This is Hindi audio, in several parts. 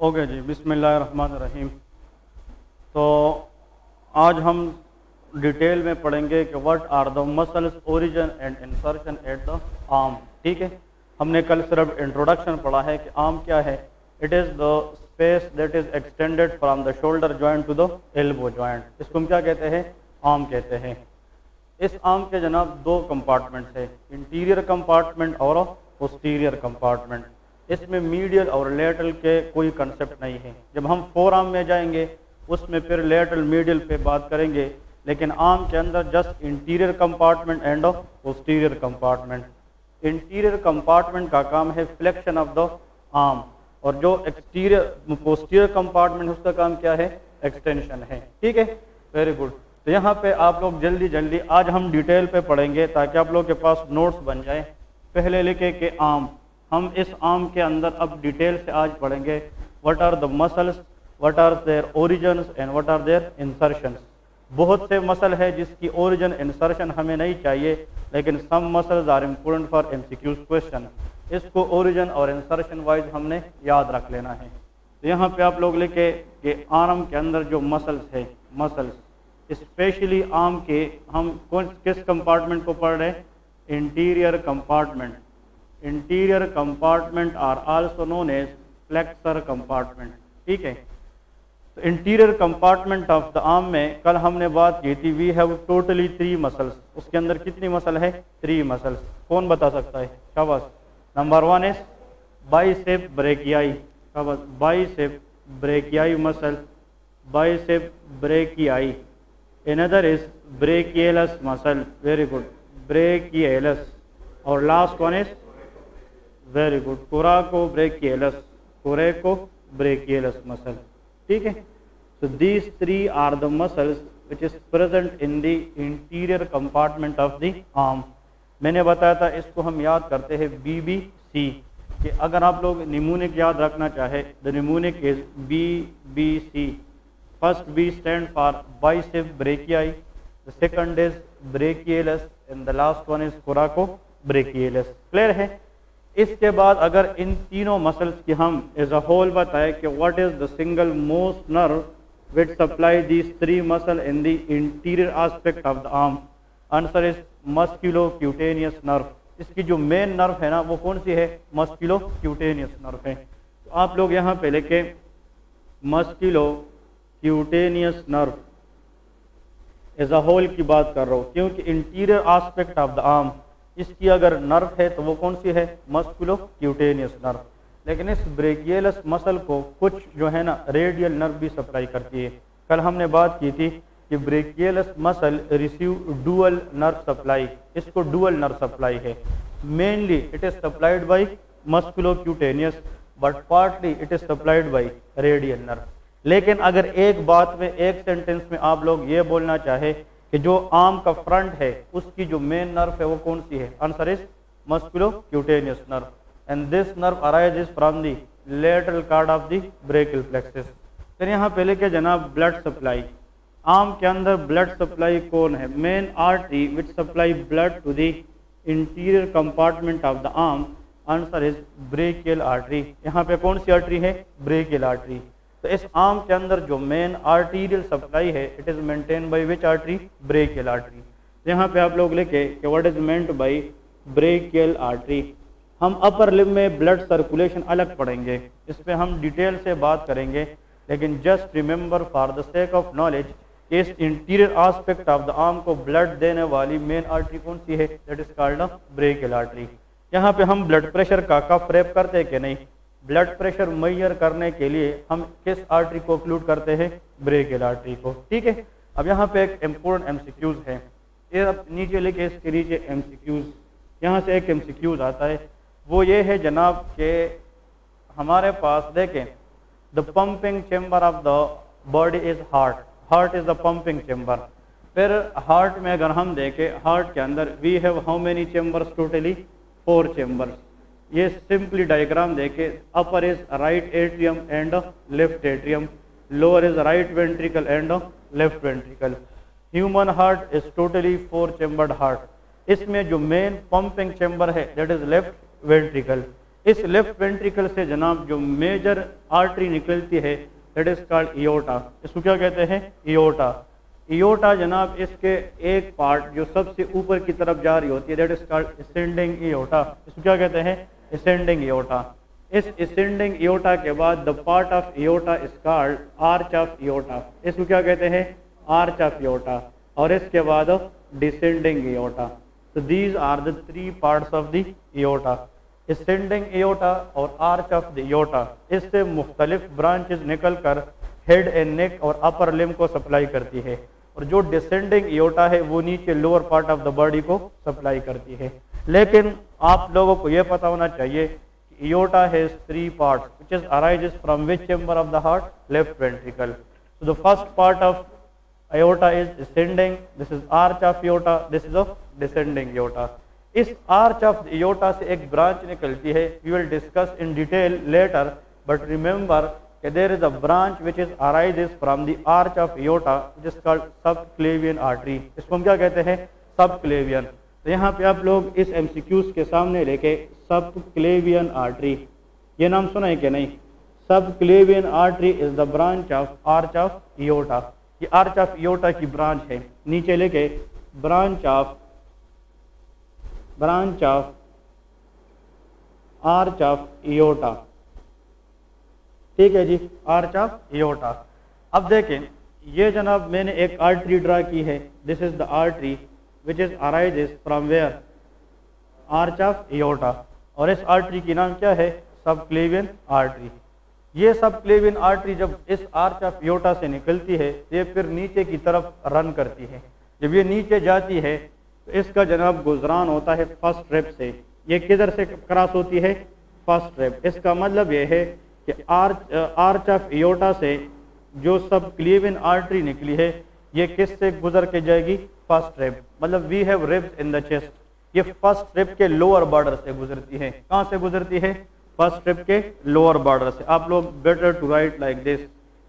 ओके जी, बिस्मिल्लाहिर्रहमानिर्रहीम। तो आज हम डिटेल में पढ़ेंगे कि what are the muscles origin and insertion at the arm. ठीक है, हमने कल सिर्फ इंट्रोडक्शन पढ़ा है कि आर्म क्या है। It is the space that is extended from the shoulder joint to the elbow joint. इसको हम क्या कहते हैं? आर्म कहते हैं। इस आर्म के जनाब दो कंपार्टमेंट्स है, इंटीरियर कंपार्टमेंट और पोस्टीरियर कंपार्टमेंट। इसमें मीडियल और लेटरल के कोई कंसेप्ट नहीं है। जब हम फोर आर्म में जाएंगे उसमें फिर लेटरल मीडियल पे बात करेंगे, लेकिन आर्म के अंदर just interior compartment and posterior compartment. Interior compartment का काम है फ्लेक्शन ऑफ द आर्म, और जो एक्सटीरियर पोस्टीरियर कंपार्टमेंट उसका काम क्या है? एक्सटेंशन है। ठीक है, वेरी गुड। तो यहाँ पे आप लोग जल्दी जल्दी आज हम डिटेल पे पढ़ेंगे ताकि आप लोग के पास नोट्स बन जाए। पहले लिखे कि आर्म, हम इस आर्म के अंदर अब डिटेल से आज पढ़ेंगे what are the muscles, what are their origins and what are their insertions. बहुत से मसल है जिसकी ओरिजिन इंसर्शन हमें नहीं चाहिए, लेकिन some muscles are important for MCQs question. इसको ओरिजिन और इंसर्शन वाइज हमने याद रख लेना है। तो यहाँ पे आप लोग लिखे कि आर्म के अंदर जो मसल्स है, मसल्स स्पेशली आर्म के, हम किस कंपार्टमेंट को पढ़ रहे हैं? Interior compartment. Interior compartment are also known as flexor compartment. ठीक है, तो interior compartment of the arm में कल हमने बात की थी, वी हैव टोटली 3 मसल्स। उसके अंदर कितनी मसल है? 3 मसल्स। कौन बता सकता है? शाबाश। Number 1 is bicep brachii. शाबाश, bicep brachii muscle, bicep brachii. Another is brachialis muscle, very good, brachialis. और last one is very good, coracobrachialis, coracobrachialis muscle. ठीक है, so these 3 are the muscles which is present in the interior compartment of the arm। मैंने बताया था इसको हम याद करते हैं BBC, कि अगर आप लोग निमोनिक याद रखना चाहे, the mnemonic is BBC। first B stand for bicep brachii, the second is brachialis and the last one is coracobrachialis। Clear है? इसके बाद अगर इन तीनों मसल्स की हम एज अ होल बताएं कि what is the single most nerve which supply these 3 muscle in the interior aspect of the arm, answer is musculocutaneous nerve. इसकी जो मेन नर्व है ना वो कौन सी है? मस्कुलोक्यूटेनियस नर्व है। तो आप लोग यहाँ पे लिखे musculocutaneous nerve as a whole की बात कर रहा हूँ, क्योंकि interior aspect of the arm इसकी अगर नर्व है तो वो कौन सी है? Musculocutaneous nerve. लेकिन इस ब्रेकियलस मसल को कुछ जो है ना रेडियल नर्व भी सप्लाई करती है। कल हमने बात की थी कि brachialis muscle receive dual nerve supply, इसको डुअल नर्व सप्लाई है। Mainly it is supplied by musculocutaneous but partly it is supplied by radial nerve. लेकिन अगर एक बात में, एक सेंटेंस में आप लोग ये बोलना चाहे कि जो आर्म का फ्रंट है उसकी जो मेन नर्व है वो कौन सी है? Answer is musculocutaneous nerve, and this nerve arises from the lateral cord of the brachial plexus. फिर यहाँ पे लेके जनाब ब्लड सप्लाई। आर्म के अंदर ब्लड सप्लाई कौन है? Main artery which supply blood to the interior compartment of the arm, answer is brachial artery. यहाँ पे कौन सी आर्टरी है? Brachial artery. तो इस आर्म के अंदर जो मेन आर्टीरियल सप्लाई है it is maintain by which artery? Brachial artery. यहाँ पे आप लोग लिखे कि what is meant by brachial artery. हम अपर लिम्ब में ब्लड सर्कुलेशन अलग पढ़ेंगे, इस पे हम डिटेल से बात करेंगे, लेकिन just remember for the sake of knowledge इस interior aspect of the arm को ब्लड देने वाली मेन आर्टरी कौन सी है? That is called brachial artery. यहाँ पे हम ब्लड प्रेशर का कफ रैप करते हैं कि नहीं? ब्लड प्रेशर मेजर करने के लिए हम किस आर्टरी को ऑक्लूड करते हैं? ब्रेकियल आर्टरी को। ठीक है, अब यहाँ पे एक इम्पोर्टेंट एमसीक्यूज है, ये अब नीचे लिखे, इसके नीचे एमसीक्यूज। यहाँ से एक एमसीक्यूज आता है, वो ये है जनाब के हमारे पास देखें the pumping chamber of the body is heart, heart is the pumping chamber. फिर हार्ट में अगर हम देखें, हार्ट के अंदर we have how many chambers? Totally 4 chambers. ये सिंपली डायग्राम देखे, upper is right atrium and left atrium, lower is right ventricle and left ventricle. Human heart is totally 4 chambered heart. इसमें जो मेन पंपिंग चेम्बर है दैट इज लेफ्ट वेंट्रिकल। इस लेफ्ट वेंट्रिकल से जनाब जो मेजर आर्टरी निकलती है दैट इज कॉल्ड इयोटा। इसको क्या कहते हैं? इयोटा। इयोटा जनाब इसके एक पार्ट जो सबसे ऊपर की तरफ जा रही होती है that is called ascending aorta. इसको क्या कहते हैं? Ascending aorta. इस असेंडिंग इयोटा के बाद the part of aorta is called arch of aorta. इसको क्या कहते हैं? Arch of aorta. और इसके बाद डिसेंडिंग इयोटा। तो these are the three parts of the aorta, ascending aorta और आर्च ऑफ द इयोटा। इससे मुख्तलिफ ब्रांचेस निकल कर हेड एंड नेक और अपर लिम्ब को सप्लाई करती है, और जो डिसेंडिंग इयोटा है वो नीचे lower part of the body को सप्लाई करती है। लेकिन आप लोगों को यह पता होना चाहिए कि aorta has three parts which is arises from which chamber of the heart? Left ventricle. So the first part of aorta is ascending, this is arch of aorta, this is of descending aorta. इस arch of the aorta से एक branch निकलती है, we will discuss in detail later, but remember that there is a branch which is arises from the arch of aorta which is called subclavian artery. इसको हम क्या कहते हैं? subclavian। तो यहाँ पे आप लोग इस MCQs के सामने लेके subclavian artery, ये नाम सुना है कि नहीं? subclavian artery is the branch of arch of aorta। ये आर्च ऑफ इयोटा की ब्रांच है। नीचे लेके ब्रांच ऑफ आर्च ऑफ इयोटा। ठीक है जी, आर्च ऑफ इयोटा। अब देखें ये जनाब मैंने एक आर्टरी ड्रा की है, this is the artery which is arises from where? Arch of aorta. और इस आर्टरी की नाम क्या है? Subclavian artery. ये सबक्लेवियन आर्टरी जब इस आर्च ऑफ इयोटा से निकलती है ये फिर नीचे की तरफ रन करती है। जब ये नीचे जाती है तो इसका जनाब गुजरान होता है फर्स्ट रेप से। ये किधर से क्रॉस होती है? First rape. इसका मतलब ये है कि आर्च ऑफ इयोटा से जो सबक्लेवियन आर्टरी निकली है ये किस से गुजर के जाएगी? First rib. मतलब we have ribs in the chest, ये फर्स्ट रेप के लोअर बॉर्डर से गुजरती है। कहाँ से गुजरती है? फर्स्ट रिब के लोअर बॉर्डर से। आप लोग better to write like this,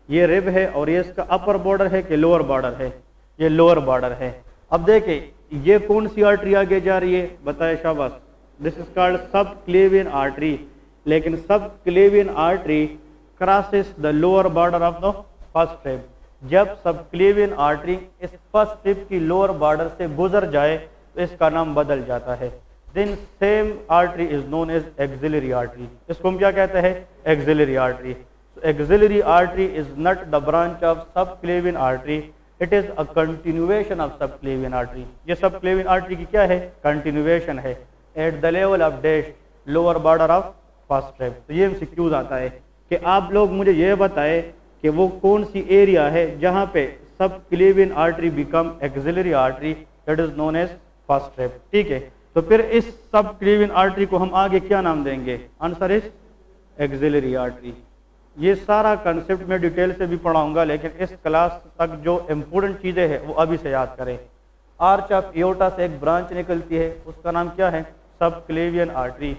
ये रिब है और ये इसका अपर बॉर्डर है कि लोअर बॉर्डर है? ये लोअर बॉर्डर है। अब देखिए ये कौन सी आर्टरी आगे जा रही है? बताए शाबाश। This is called subclavian artery. लेकिन subclavian artery crosses the lower border of the first rib. जब सबक्लेवियन आर्टरी इस फर्स्ट रिब की लोअर बॉर्डर से गुजर जाए तो इसका नाम बदल जाता है। Then same artery is known as axillary artery. इसको हम क्या कहते हैं? Axillary artery. So axillary artery is not the branch of subclavian artery. It is a continuation of subclavian artery. ये subclavian artery की क्या है? Continuation है at the level of dash lower border of first rib. तो ये MCQs आता है कि आप लोग मुझे ये बताए कि वो कौन सी एरिया है जहाँ पे subclavian artery become axillary artery, that is known as first rib. ठीक है, तो फिर इस सबक्लेवियन आर्टरी को हम आगे क्या नाम देंगे? Answer is axillary artery. ये सारा कंसेप्ट मैं डिटेल से भी पढ़ाऊंगा, लेकिन इस क्लास तक जो इम्पोर्टेंट चीज़ें हैं वो अभी से याद करें। आर्च ऑफ इयोटा से एक ब्रांच निकलती है, उसका नाम क्या है? Subclavian artery.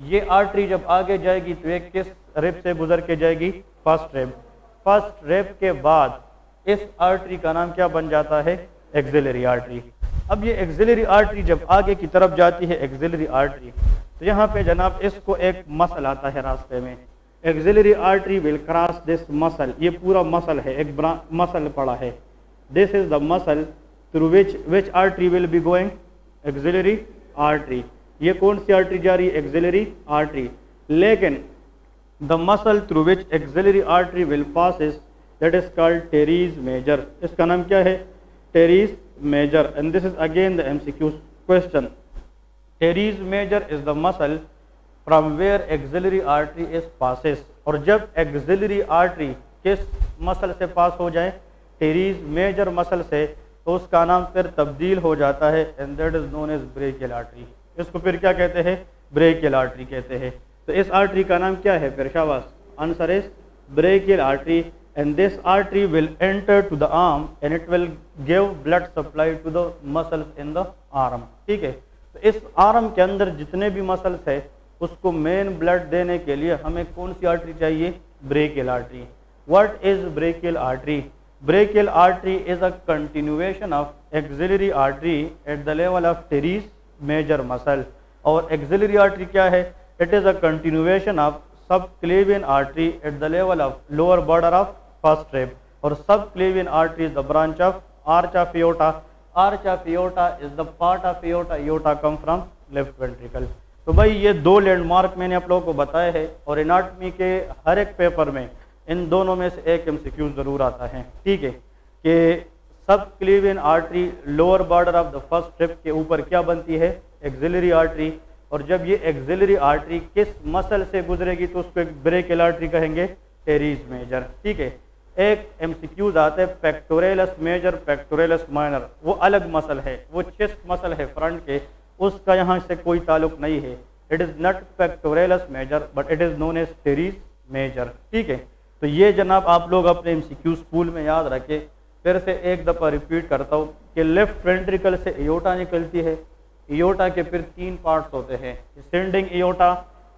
ये आर्टरी जब आगे जाएगी तो एक किस रिब से गुजर के जाएगी? First rib. फर्स्ट रिब के बाद इस आर्टरी का नाम क्या बन जाता है? Axillary artery. अब ये एक्सिलरी आर्टरी जब आगे की तरफ जाती है एक्सिलरी आर्टरी, तो यहाँ पे जनाब इसको एक मसल आता है रास्ते में। Axillary artery will cross this muscle. ये पूरा मसल है, एक मसल पड़ा है। This is the muscle through which artery will be going? Axillary artery. ये कौन सी आर्टरी जा रही है? Axillary artery. लेकिन the muscle through which axillary artery will passes that is called teres major. इसका नाम क्या है? Teres major, and this is again the MCQ question. Teres major is the muscle from where axillary artery is passes. और जब axillary artery किस मसल से पास हो जाए? टेरीज मेजर मसल से, तो उसका नाम फिर तब्दील हो जाता है and that is known as brachial artery. इसको फिर क्या कहते हैं? brachial artery कहते हैं। तो इस आर्टरी का नाम क्या है फिर? शाबाश, answer is brachial artery। And this artery will enter to the arm and it will give blood supply to the muscles in the arm. ठीक है, तो इस आर्म के अंदर जितने भी मसल्स है उसको मेन ब्लड देने के लिए हमें कौन सी आर्टरी चाहिए? Brachial artery. What is brachial artery? Brachial artery is a continuation of axillary artery at the level of teres major muscle. और एक्सिलरी आर्टरी क्या है? It is a continuation of subclavian artery at the level of lower border of first rib, और subclavian artery is the branch of arch of aorta. Arch of aorta is the part of aorta. Aorta come from left ventricle. तो भाई ये दो लैंडमार्क मैंने आप लोगों को बताए हैं, और एनाटॉमी के हर एक पेपर में इन दोनों में से एक MCQ जरूर आता है, ठीक है, कि subclavian artery lower border of the first rib के ऊपर क्या बनती है, एक्सिलरी आर्टरी, और जब ये एक्सिलरी आर्टरी किस मसल से गुजरेगी तो उसको एक ब्रेकियल आर्टरी कहेंगे, टेरीज मेजर, ठीक है। एक MCQs आता है पेक्टोरेलस मेजर, पेक्टोरेलस माइनर, वो अलग मसल है, वो चेस्ट मसल है फ्रंट के, उसका यहाँ से कोई ताल्लुक नहीं है। It is not pectoralis major but it is known as teres major, ठीक है। तो ये जनाब आप लोग अपने MCQ स्कूल में याद रखें। फिर से एक दफ़ा रिपीट करता हूँ कि लेफ्ट वेंट्रिकल से एयोटा निकलती है। एयोटा के फिर तीन पार्ट्स होते हैं, descending aorta,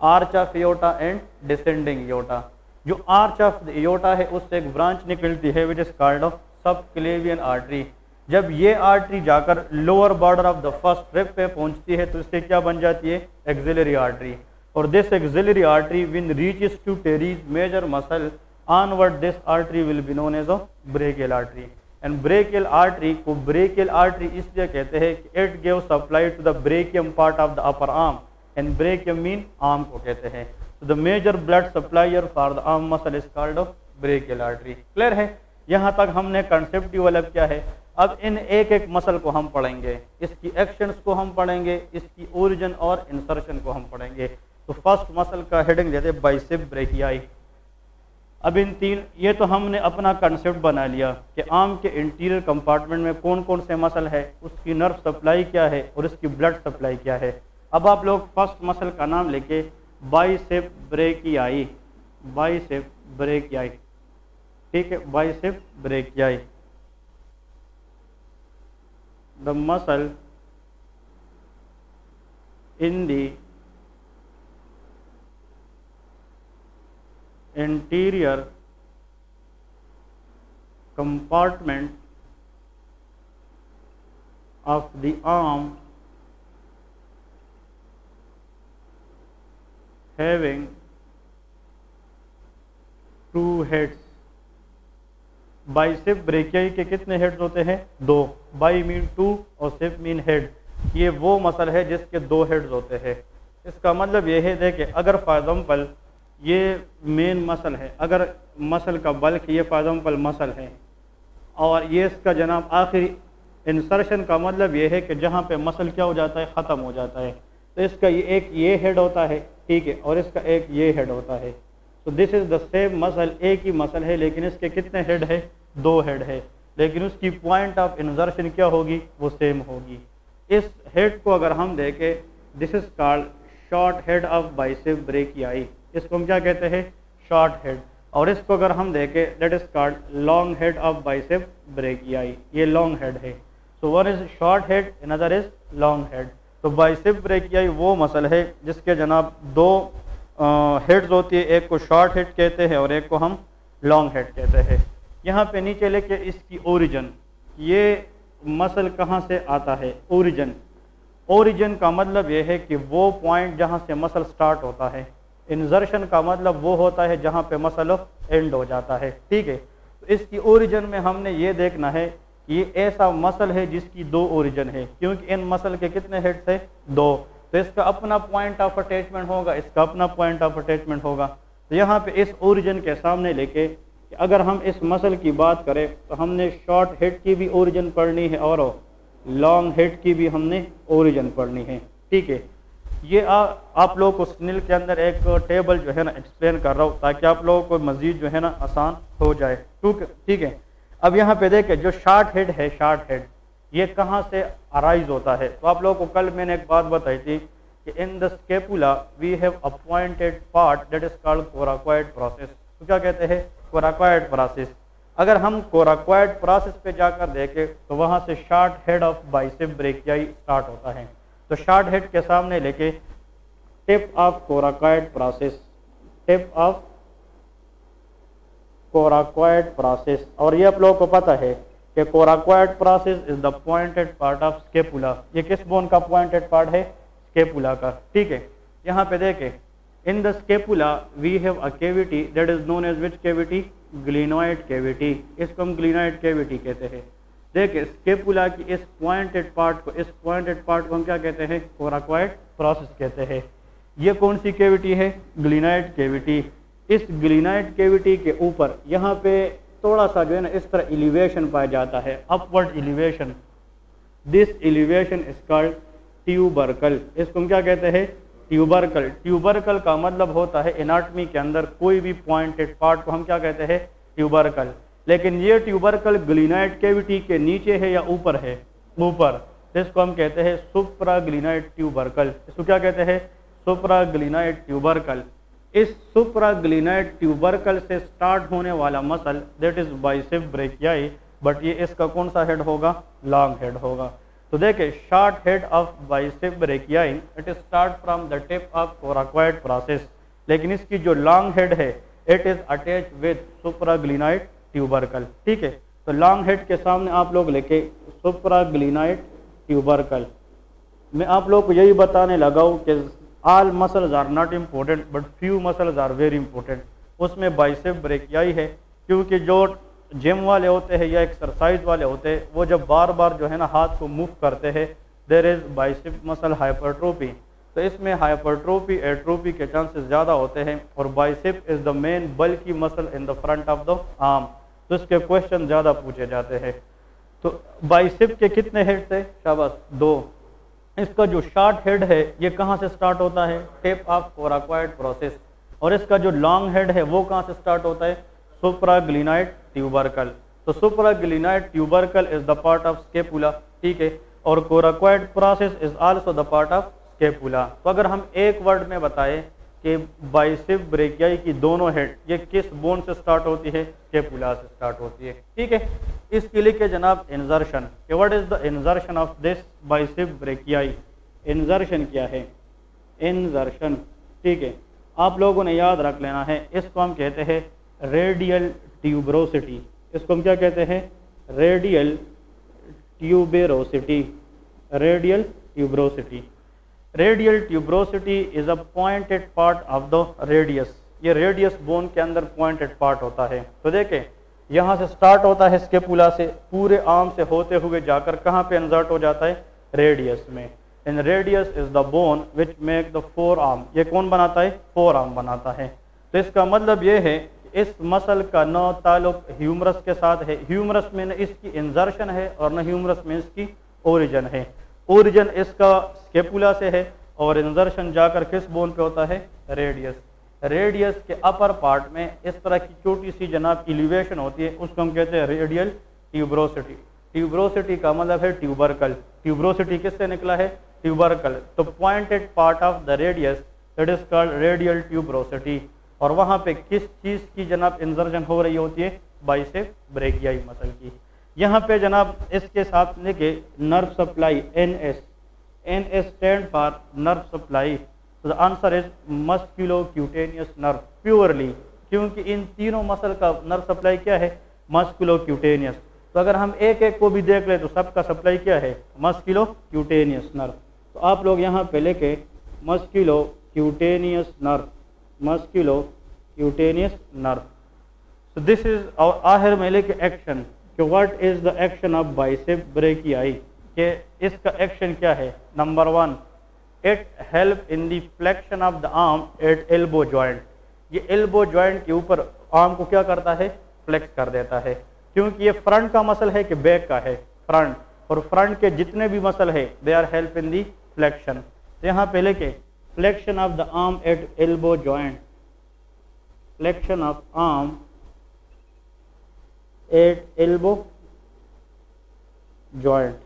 arch of aorta and descending aorta. जो आर्च ऑफ द एयोटा है उससे एक ब्रांच निकलती है which is called of subclavian artery. जब ये आर्टरी जाकर lower border of the first rib पे पहुंचती है तो इससे क्या बन जाती है, एक्सिलरी आर्टरी। और this axillary artery when reaches to teres major muscle onward, this artery will be known as a brachial artery. And brachial artery को ब्रेकियल आर्टरी इसलिए कहते हैं कि it give supply to the brachium part of the upper arm, and brachium mean arm को कहते हैं। तो the major blood supplier for the arm muscle is called brachial artery. Clear है? यहाँ तक हमने कंसेप्ट डेवलप किया है। अब इन एक एक मसल को हम पढ़ेंगे, इसकी एक्शंस को हम पढ़ेंगे, इसकी ओरिजिन और इंसर्शन को हम पढ़ेंगे। तो फर्स्ट मसल का हेडिंग देते हैं बाइसेप ब्रेकियाई। अब इन तीन, ये तो हमने अपना कंसेप्ट बना लिया कि आर्म के इंटीरियर कंपार्टमेंट में कौन कौन से मसल है, उसकी नर्व सप्लाई क्या है और इसकी ब्लड सप्लाई क्या है। अब आप लोग फर्स्ट मसल का नाम लेके बाइसेप ब्रेकियाई, बाइसेप ब्रेकियाई, ठीक है, bicep brachii. The muscle in the anterior compartment of the arm having two heads। Bicep brachii के कितने हेड्स होते हैं? दो। बाई मीन टू और सेप मीन हेड। ये वो मसल है जिसके दो हेड्स होते हैं। इसका मतलब ये है, देखिए, अगर फॉर एग्जाम्पल ये मेन मसल है, अगर मसल का बल्क ये फॉर एग्जाम्पल मसल है और ये इसका जनाब आखिरी इंसर्शन का मतलब ये है कि जहाँ पे मसल क्या हो जाता है, ख़त्म हो जाता है। तो इसका एक ये हेड होता है, ठीक है, और इसका एक ये हेड होता है। तो this is the same muscle, एक ही मसल है लेकिन इसके कितने हेड है? दो हेड है, लेकिन उसकी पॉइंट ऑफ इंसर्शन क्या होगी? वो सेम होगी। इस हेड को अगर हम देखें, this is called short head of bicep brachii. इसको हम क्या कहते हैं? Short head. और इसको अगर हम देखें, that is called long head of bicep brachii. ये लॉन्ग हेड है। So one is short head, another is long head. तो बाइसेप ब्रेकियाई वो मसल है जिसके जनाब दो हेड्स होती है, एक को शॉर्ट हेड कहते हैं और एक को हम लॉन्ग हेड कहते हैं। यहाँ पे नीचे लेके इसकी ओरिजिन, ये मसल कहाँ से आता है? ओरिजिन। ओरिजिन का मतलब ये है कि वो पॉइंट जहाँ से मसल स्टार्ट होता है। इंसर्शन का मतलब वो होता है जहाँ पे मसल एंड हो जाता है, ठीक है। तो इसकी ओरिजिन में हमने ये देखना है कि ये ऐसा मसल है जिसकी दो ओरिजिन है, क्योंकि इन मसल के कितने हेड्स है? दो। तो इसका अपना पॉइंट ऑफ अटैचमेंट होगा, इसका अपना पॉइंट ऑफ अटैचमेंट होगा। तो यहाँ पे इस ओरिजिन के सामने लेके अगर हम इस मसल की बात करें तो हमने शॉर्ट हेड की भी ओरिजिन पढ़नी है और लॉन्ग हेड की भी हमने ओरिजिन पढ़नी है, ठीक है। ये आप लोगों को स्निल के अंदर एक टेबल जो है ना एक्सप्लेन कर रहा हूँ ताकि आप लोगों को मजीद जो है ना आसान हो जाए, ठीक है। अब यहाँ पे देखें, जो शॉर्ट हेड है, शॉर्ट हेड ये कहाँ से अराइज होता है? तो आप लोगों को कल मैंने एक बात बताई थी कि in the scapula we have appointed part that is called coracoid process. तो क्या कहते हैं? Coracoid process. अगर हम कोराकोइड प्रोसेस पे जाकर देखें तो वहाँ से short head of bicep brachii start होता है। तो शॉर्ट हेड के सामने लेके tip of coracoid process, tip of coracoid process. और ये आप लोगों को पता है कि coracoid process is the pointed part of scapula. ये किस बोन का पॉइंटेड पार्ट है? स्केपुला का, ठीक है। यहाँ पे देखें, in the scapula we have a cavity that is known as which cavity, glenoid cavity, इसको हम ग्लिनोइड कैविटी कहते हैं। देखिए स्केपुला की इस पॉइंटेड पार्ट को हम क्या कहते हैं, कोराकोइड प्रोसेस कहते हैं। ये कौन सी कैविटी है, ग्लिनोइड कैविटी। इस ग्लिनोइड कैविटी के ऊपर यहाँ पे थोड़ा सा जो है ना इस तरह एलिवेशन पाया जाता है, upward elevation. This elevation is called tubercle. इसको हम क्या कहते हैं, ट्यूबरकल। ट्यूबरकल का मतलब होता है एनाटॉमी के अंदर कोई भी पॉइंटेड पार्ट को हम क्या कहते हैं, ट्यूबरकल। लेकिन ये ट्यूबरकल ग्लिनोइड कैविटी के नीचे है या ऊपर है, ऊपर, इसको हम कहते हैं सुप्राग्लिनोइड ट्यूबरकल। इसको क्या कहते हैं, सुप्राग्लिनोइड ट्यूबरकल। इस सुप्राग्लिनोइड ट्यूबरकल से स्टार्ट होने वाला muscle that is bicep brachii, but ये इसका कौन सा हेड होगा, लॉन्ग हेड होगा। तो देखिए short head of bicep brachii it is start from the tip of coracoid process, लेकिन इसकी जो लॉन्ग हेड है it is attach with supraglenoid tubercle. ठीक है, तो लॉन्ग हेड के सामने आप लोग लेके सुप्राग्लिनोइड ट्यूबरकल। मैं आप लोग को यही बताने लगा हूँ कि all muscles are not important but few muscles are very important. उसमें बाइसेप ब्रेकियाई है, क्योंकि जो जिम वाले होते हैं या एक्सरसाइज वाले होते हैं वो जब बार बार जो है ना हाथ को मूव करते हैं there is bicep muscle hypertrophy. तो इसमें हाइपरट्रोफी एट्रोफी के चांसेस ज़्यादा होते हैं, और bicep is the main bulky muscle in the front of the arm, तो इसके क्वेश्चन ज़्यादा पूछे जाते हैं। तो बाइसेप के कितने हेड थे, शाबाश, 2। इसका जो शॉर्ट हेड है ये कहाँ से स्टार्ट होता है, टिप ऑफ कोराकोइड प्रोसेस, और इसका जो लॉन्ग हेड है वो कहाँ से स्टार्ट होता है, सुप्राग्लिनोइड ट्यूबरकल। तो supraglenoid tubercle is the part of scapula, ठीक है, और coracoid process is also the part of scapula. तो अगर हम एक वर्ड में बताएं कि बाइसेप ब्रेकियाई की दोनों हेड ये किस बोन से स्टार्ट होती है, स्केपुला से स्टार्ट होती है। ठीक है, इसके लिए जनाब इंजर्शन, what is the insertion of this bicep brachii. इंजर्शन क्या है, इंजर्शन, ठीक है, आप लोगों ने याद रख लेना है, इसको हम कहते हैं रेडियल ट्यूबरोसिटी। इसको हम क्या कहते हैं, radial tuberosity, radial tuberosity. Radial tuberosity is a pointed part of the radius. ये रेडियस बोन के अंदर पॉइंटेड पार्ट होता है। तो देखें यहाँ से स्टार्ट होता है स्केपुला से, पूरे आर्म से होते हुए जाकर कहाँ पे इंसर्ट हो जाता है, रेडियस में। इन radius is the bone which make the four arm. ये कौन बनाता है, फोर आर्म बनाता है। तो इसका मतलब ये है इस मसल का न ताल्लुक ह्यूमरस के साथ है, ह्यूमरस में न इसकी इंजर्शन है और न ह्यूमरस में इसकी ओरिजिन है। ओरिजिन इसका स्केपुला से है और इंजर्शन जाकर किस बोन पे होता है, रेडियस। रेडियस के अपर पार्ट में इस तरह की छोटी सी जनाब एलिवेशन होती है, उसको हम कहते हैं रेडियल ट्यूबरोसिटी। ट्यूबरोसिटी का मतलब है ट्यूबरकल। ट्यूबरोसिटी किससे निकला है, ट्यूबरकल। तो pointed part of the radius it is called radial tuberosity. और वहाँ पे किस चीज़ की जनाब इंजर्शन हो रही होती है, बाइसेप ब्रेकियाई मसल की। यहाँ पे जनाब इसके साथ लेके nerve supply, NS stand for nerve supply. तो the answer is musculocutaneous nerve purely, क्योंकि इन तीनों मसल का नर्व सप्लाई क्या है, मस्कुलोक्यूटेनियस। तो अगर हम एक एक को भी देख ले तो सबका सप्लाई क्या है, मस्कुलोक्यूटेनियस नर्व। तो आप लोग यहाँ पे लेके musculocutaneous nerve, musculocutaneous nerve. So this is आखिर में लेके एक्शन कि what is the action of bicep brachii, कि इसका एक्शन क्या है। Number 1, it help in the flexion of the arm at elbow joint. ये एल्बो जॉइंट के ऊपर आर्म को क्या करता है, फ्लेक्स कर देता है, क्योंकि ये फ्रंट का मसल है कि बैक का है, फ्रंट, और फ्रंट के जितने भी मसल है they are help in the flexion. तो यहाँ पे लेके flexion of the arm at elbow joint, flexion of arm at elbow joint,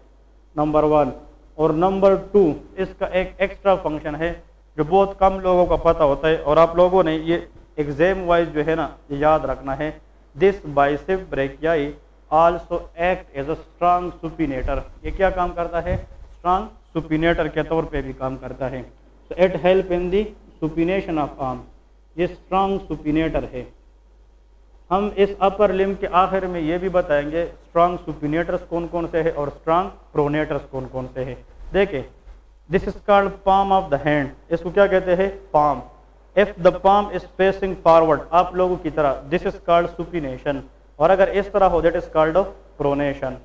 number 1। और नंबर 2 इसका एक एक्स्ट्रा फंक्शन है जो बहुत कम लोगों का पता होता है, और आप लोगों ने ये एग्जाम वाइज जो है ना ये याद रखना है। This bicep brachii also act as a strong supinator. ये क्या काम करता है, स्ट्रांग सुपिनेटर के तौर पे भी काम करता है। तो it help in the supination of arm, ये स्ट्रांग सुपिनेटर है। हम इस अपर लिम्ब के आखिर में ये भी बताएंगे स्ट्रांग सुपिनेटर्स कौन कौन से हैं और स्ट्रांग प्रोनेटर्स कौन कौन से हैं। देखें, this is called palm of the hand. इसको क्या कहते हैं, palm. If the palm is facing forward, आप लोगों की तरह, दिस इज कॉल्ड सुपिनेशन, और अगर इस तरह हो that is called pronation.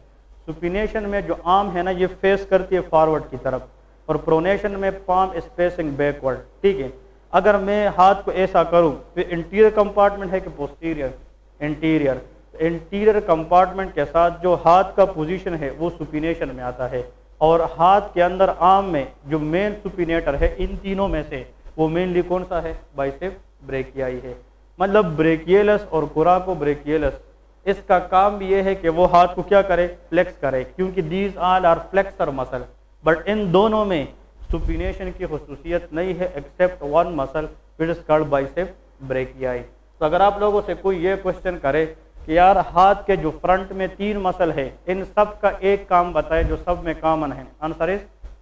Supination में जो आर्म है ना ये फेस करती है फॉरवर्ड की तरफ, और प्रोनेशन में पाम इज फेसिंग बैकवर्ड, ठीक है। अगर मैं हाथ को ऐसा करूं तो इंटीरियर कंपार्टमेंट है कि पोस्टीरियर, इंटीरियर, इंटीरियर कंपार्टमेंट के साथ जो हाथ का पोजीशन है वो सुपिनेशन में आता है, और हाथ के अंदर आर्म में जो मेन सुपिनेटर है इन तीनों में से वो मेनली कौन सा है, बाइसेप ब्रेकियाई है। मतलब ब्रेकियलस और कोराको ब्रेकियलस, इसका काम भी ये है कि वो हाथ को क्या करे, फ्लेक्स करे, क्योंकि these all are flexor muscle, but इन दोनों में सुपिनेशन की खुसूसियत नहीं है except one muscle which is called bicep brachii. तो अगर आप लोगों से कोई ये क्वेश्चन करे कि यार हाथ के जो फ्रंट में 3 मसल है इन सब का एक काम बताए जो सब में कॉमन है, answer is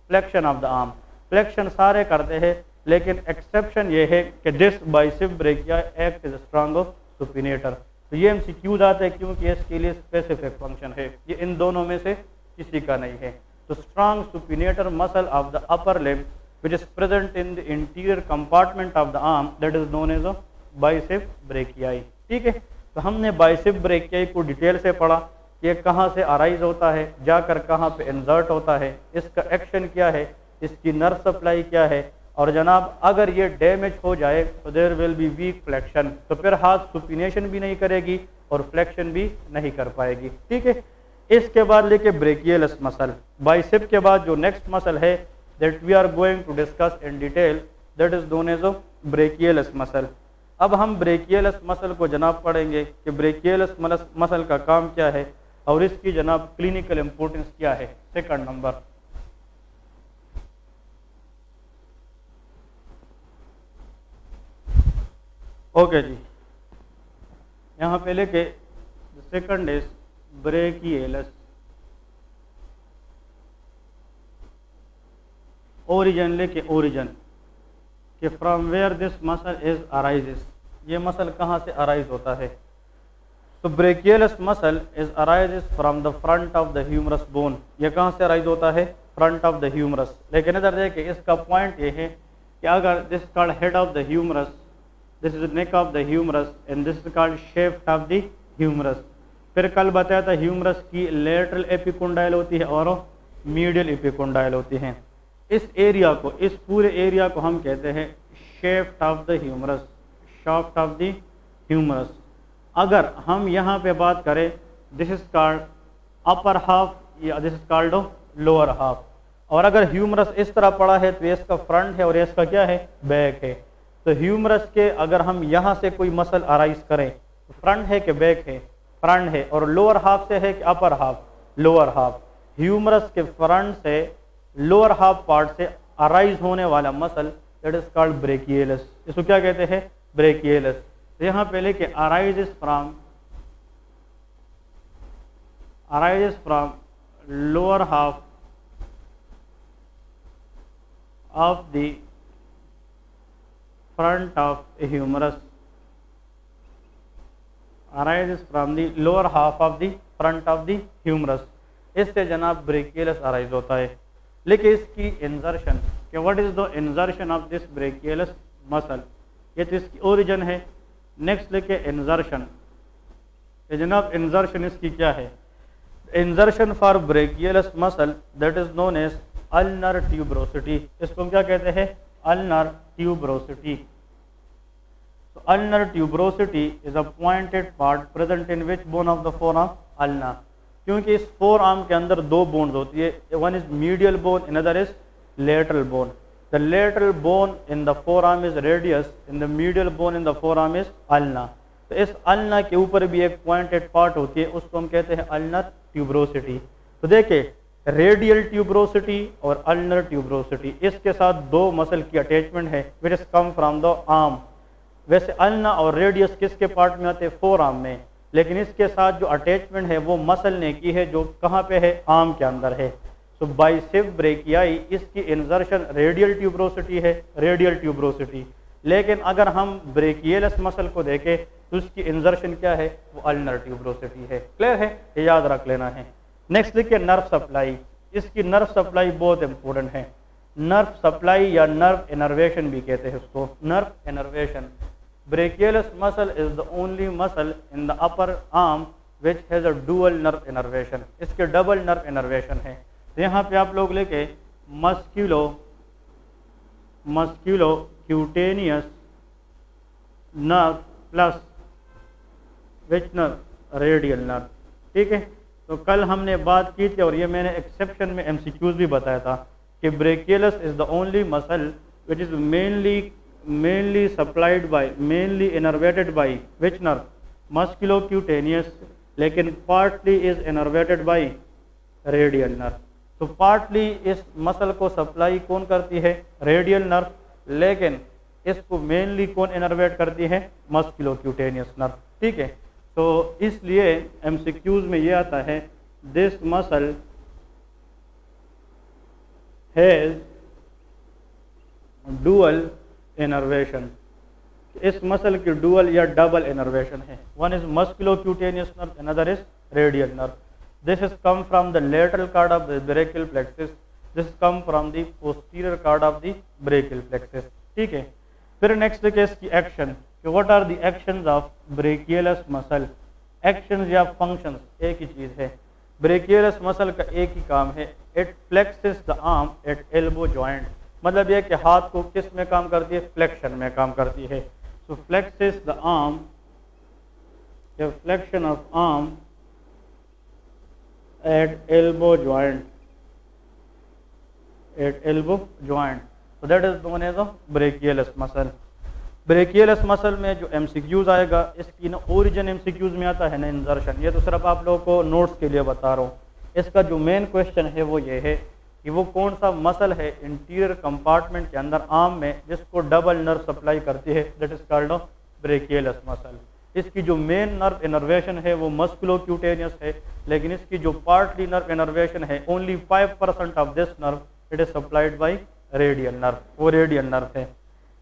flexion of the arm. Flexion सारे करते हैं, लेकिन एक्सेप्शन ये है कि this bicep brachii act is strong supinator. तो ये एमसीक्यूज आते हैं क्योंकि इसके लिए स्पेसिफिक फंक्शन है, ये इन दोनों में से किसी का नहीं है। तो strong supinator muscle of the upper limb which is present in the interior compartment of the arm that is known as a bicep brachii, ठीक है। तो हमने बाइसेप ब्रेकियाई को डिटेल से पढ़ा कि ये कहाँ से अराइज होता है, जाकर कहाँ पे इंसर्ट होता है, इसका एक्शन क्या है, इसकी नर्व सप्लाई क्या है, और जनाब अगर ये डैमेज हो जाए तो there will be weak flexion, तो फिर हाथ सुपिनेशन भी नहीं करेगी और फ्लेक्शन भी नहीं कर पाएगी, ठीक है। इसके बाद लेके ब्रेकियलस मसल, बाइसेप के बाद जो नेक्स्ट मसल है that we are going to discuss in detail that is known as a brachialis muscle। अब हम ब्रेकियलस मसल को जनाब पढ़ेंगे कि ब्रेकियलस मसल का काम क्या है और इसकी जनाब क्लिनिकल इंपोर्टेंस क्या है। सेकंड नंबर, ओके जी, यहाँ पे लेके सेकंड इज ब्रेकियलस ओरिजिन, लेके ओरिजिन कि from where this muscle is arises, ये मसल कहाँ से अराइज होता है। तो brachialis muscle is arises from the front of the humerus bone, ये कहाँ से अराइज होता है, फ्रंट ऑफ द ह्यूमरस। लेकिन इधर देखिए इसका पॉइंट ये है कि अगर this called head of the humerus, this is neck of the humerus and this is called shaft of the humerus. फिर कल बताया था ह्यूमरस की लेटरल एपिकोंडाइल होती है और मीडियल एपिकोंडाइल होती हैं। इस एरिया को, इस पूरे एरिया को हम कहते हैं shaft of the humerus, shaft of the humerus. अगर हम यहाँ पे बात करें this is called upper half या this is called lower half, और अगर ह्यूमरस इस तरह पड़ा है तो ये इसका फ्रंट है और ये इसका क्या है, बैक है। तो ह्यूमरस के अगर हम यहाँ से कोई मसल अराइज करें तो फ्रंट है कि बैक है, फ्रंट है, और लोअर हाफ से है कि upper half, lower half. Humerus के फ्रंट से लोअर हाफ पार्ट से अराइज होने वाला muscle that is called brachialis, इसको क्या कहते हैं, ब्रेकियलस। तो यहाँ पे लेके arises from lower half of the front of humerus, arises from the lower half of the front of the humerus, इससे जनाब ब्रेकियलस अराइज होता है। लेकिन इसकी इंजर्शन कि what is the insertion of this brachialis muscle, ये तो इसकी ओरिजिन है। नेक्स्ट लेके इंजर्शन, जनाब इंजर्शन इसकी क्या है, insertion for brachialis muscle that is known as ulnar tuberosity, इसको हम क्या कहते हैं, अल्नर ट्यूबरोसिटी। तो ulnar tuberosity is a pointed part present in which bone of the forearm, ulna, क्योंकि इस फोर आर्म के अंदर 2 बोन्स होती है, one is medial bone, another is lateral bone. The lateral bone in the four arm is radius, in the medial bone in the four arm is ulna. तो इस अल्ना के ऊपर भी एक पॉइंटेड पार्ट होती है, उसको हम कहते हैं अल्नर ट्यूबरोसिटी। तो देखिए रेडियल ट्यूबरोसिटी और अल्नर ट्यूबरोसिटी, इसके साथ 2 मसल की अटैचमेंट है which is come from the arm. वैसे अल्ना और रेडियस किसके पार्ट में आते हैं, फोर आर्म में, लेकिन इसके साथ जो अटैचमेंट है वो मसल ने की है जो कहाँ पे है, आर्म के अंदर है। तो बाइसेप ब्रेकियाई इसकी इंजर्शन रेडियल ट्यूबरोसिटी है, रेडियल ट्यूबरोसिटी। लेकिन अगर हम ब्रेकियलस मसल को देखें तो उसकी इंजर्शन क्या है, वो अल्नर ट्यूबरोसिटी है। क्लियर है, ये याद रख लेना है। नेक्स्ट देखिए नर्व सप्लाई, इसकी नर्व सप्लाई बहुत इंपॉर्टेंट है। नर्व सप्लाई या नर्व इनर्वेशन भी कहते हैं उसको, nerve innervation. Brachialis muscle is the only muscle in the upper arm which has a dual nerve innervation, इसके डबल नर्व इनर्वेशन है। तो यहाँ पे आप लोग लेके musculocutaneous nerve plus which nerve, radial nerve, ठीक है। तो कल हमने बात की थी और ये मैंने एक्सेप्शन में एमसीक्यूज भी बताया था कि brachialis is the only muscle which is mainly supplied by, mainly innervated by which nerve, musculocutaneous, लेकिन partly is innervated by radial nerve. तो पार्टली इस मसल को सप्लाई कौन करती है, रेडियल नर्व, लेकिन इसको मेनली कौन इनर्वेट करती है, मस्कुलोक्यूटेनियस नर्व, ठीक है। तो इसलिए एमसीक्यूज में ये आता है this muscle has dual innervation, इस मसल की डुअल या डबल इनर्वेशन है। One is musculocutaneous nerve, another is radial nerve. This is come from the lateral cord of the brachial plexus, this come from the posterior cord of the brachial plexus, ठीक है। फिर नेक्स्ट केस की action, what are the actions of brachialis muscle. Actions या फंक्शंस एक ही चीज है। ब्रेकियलस मसल का एक ही काम है, it flexes the arm at elbow joint, मतलब यह कि हाथ को किस में काम करती है, फ्लेक्शन में काम करती है। So flexes the arm, the flexion of arm at elbow joint, at elbow joint, so that is known as a brachialis muscle। Brachialis muscle में जो एमसीक्यूज आएगा, इसकी ना ओरिजिन एमसीक्यूज में आता है ना इंजर्शन, ये तो सिर्फ आप लोगों को नोट्स के लिए बता रहा हूँ। इसका जो मेन क्वेश्चन है वो ये है कि वो कौन सा मसल है इंटीरियर कंपार्टमेंट के अंदर आर्म में जिसको डबल नर्व सप्लाई करती है, दैट इज कॉल्ड ब्रेकियलस मसल। इसकी जो मेन नर्व इनर्वेशन है वो मस्कुलोक्यूटेनियस है, लेकिन इसकी जो पार्टली नर्व इनर्वेशन है only 5% of this nerve it is supplied by radial nerve, वो रेडियल नर्व है।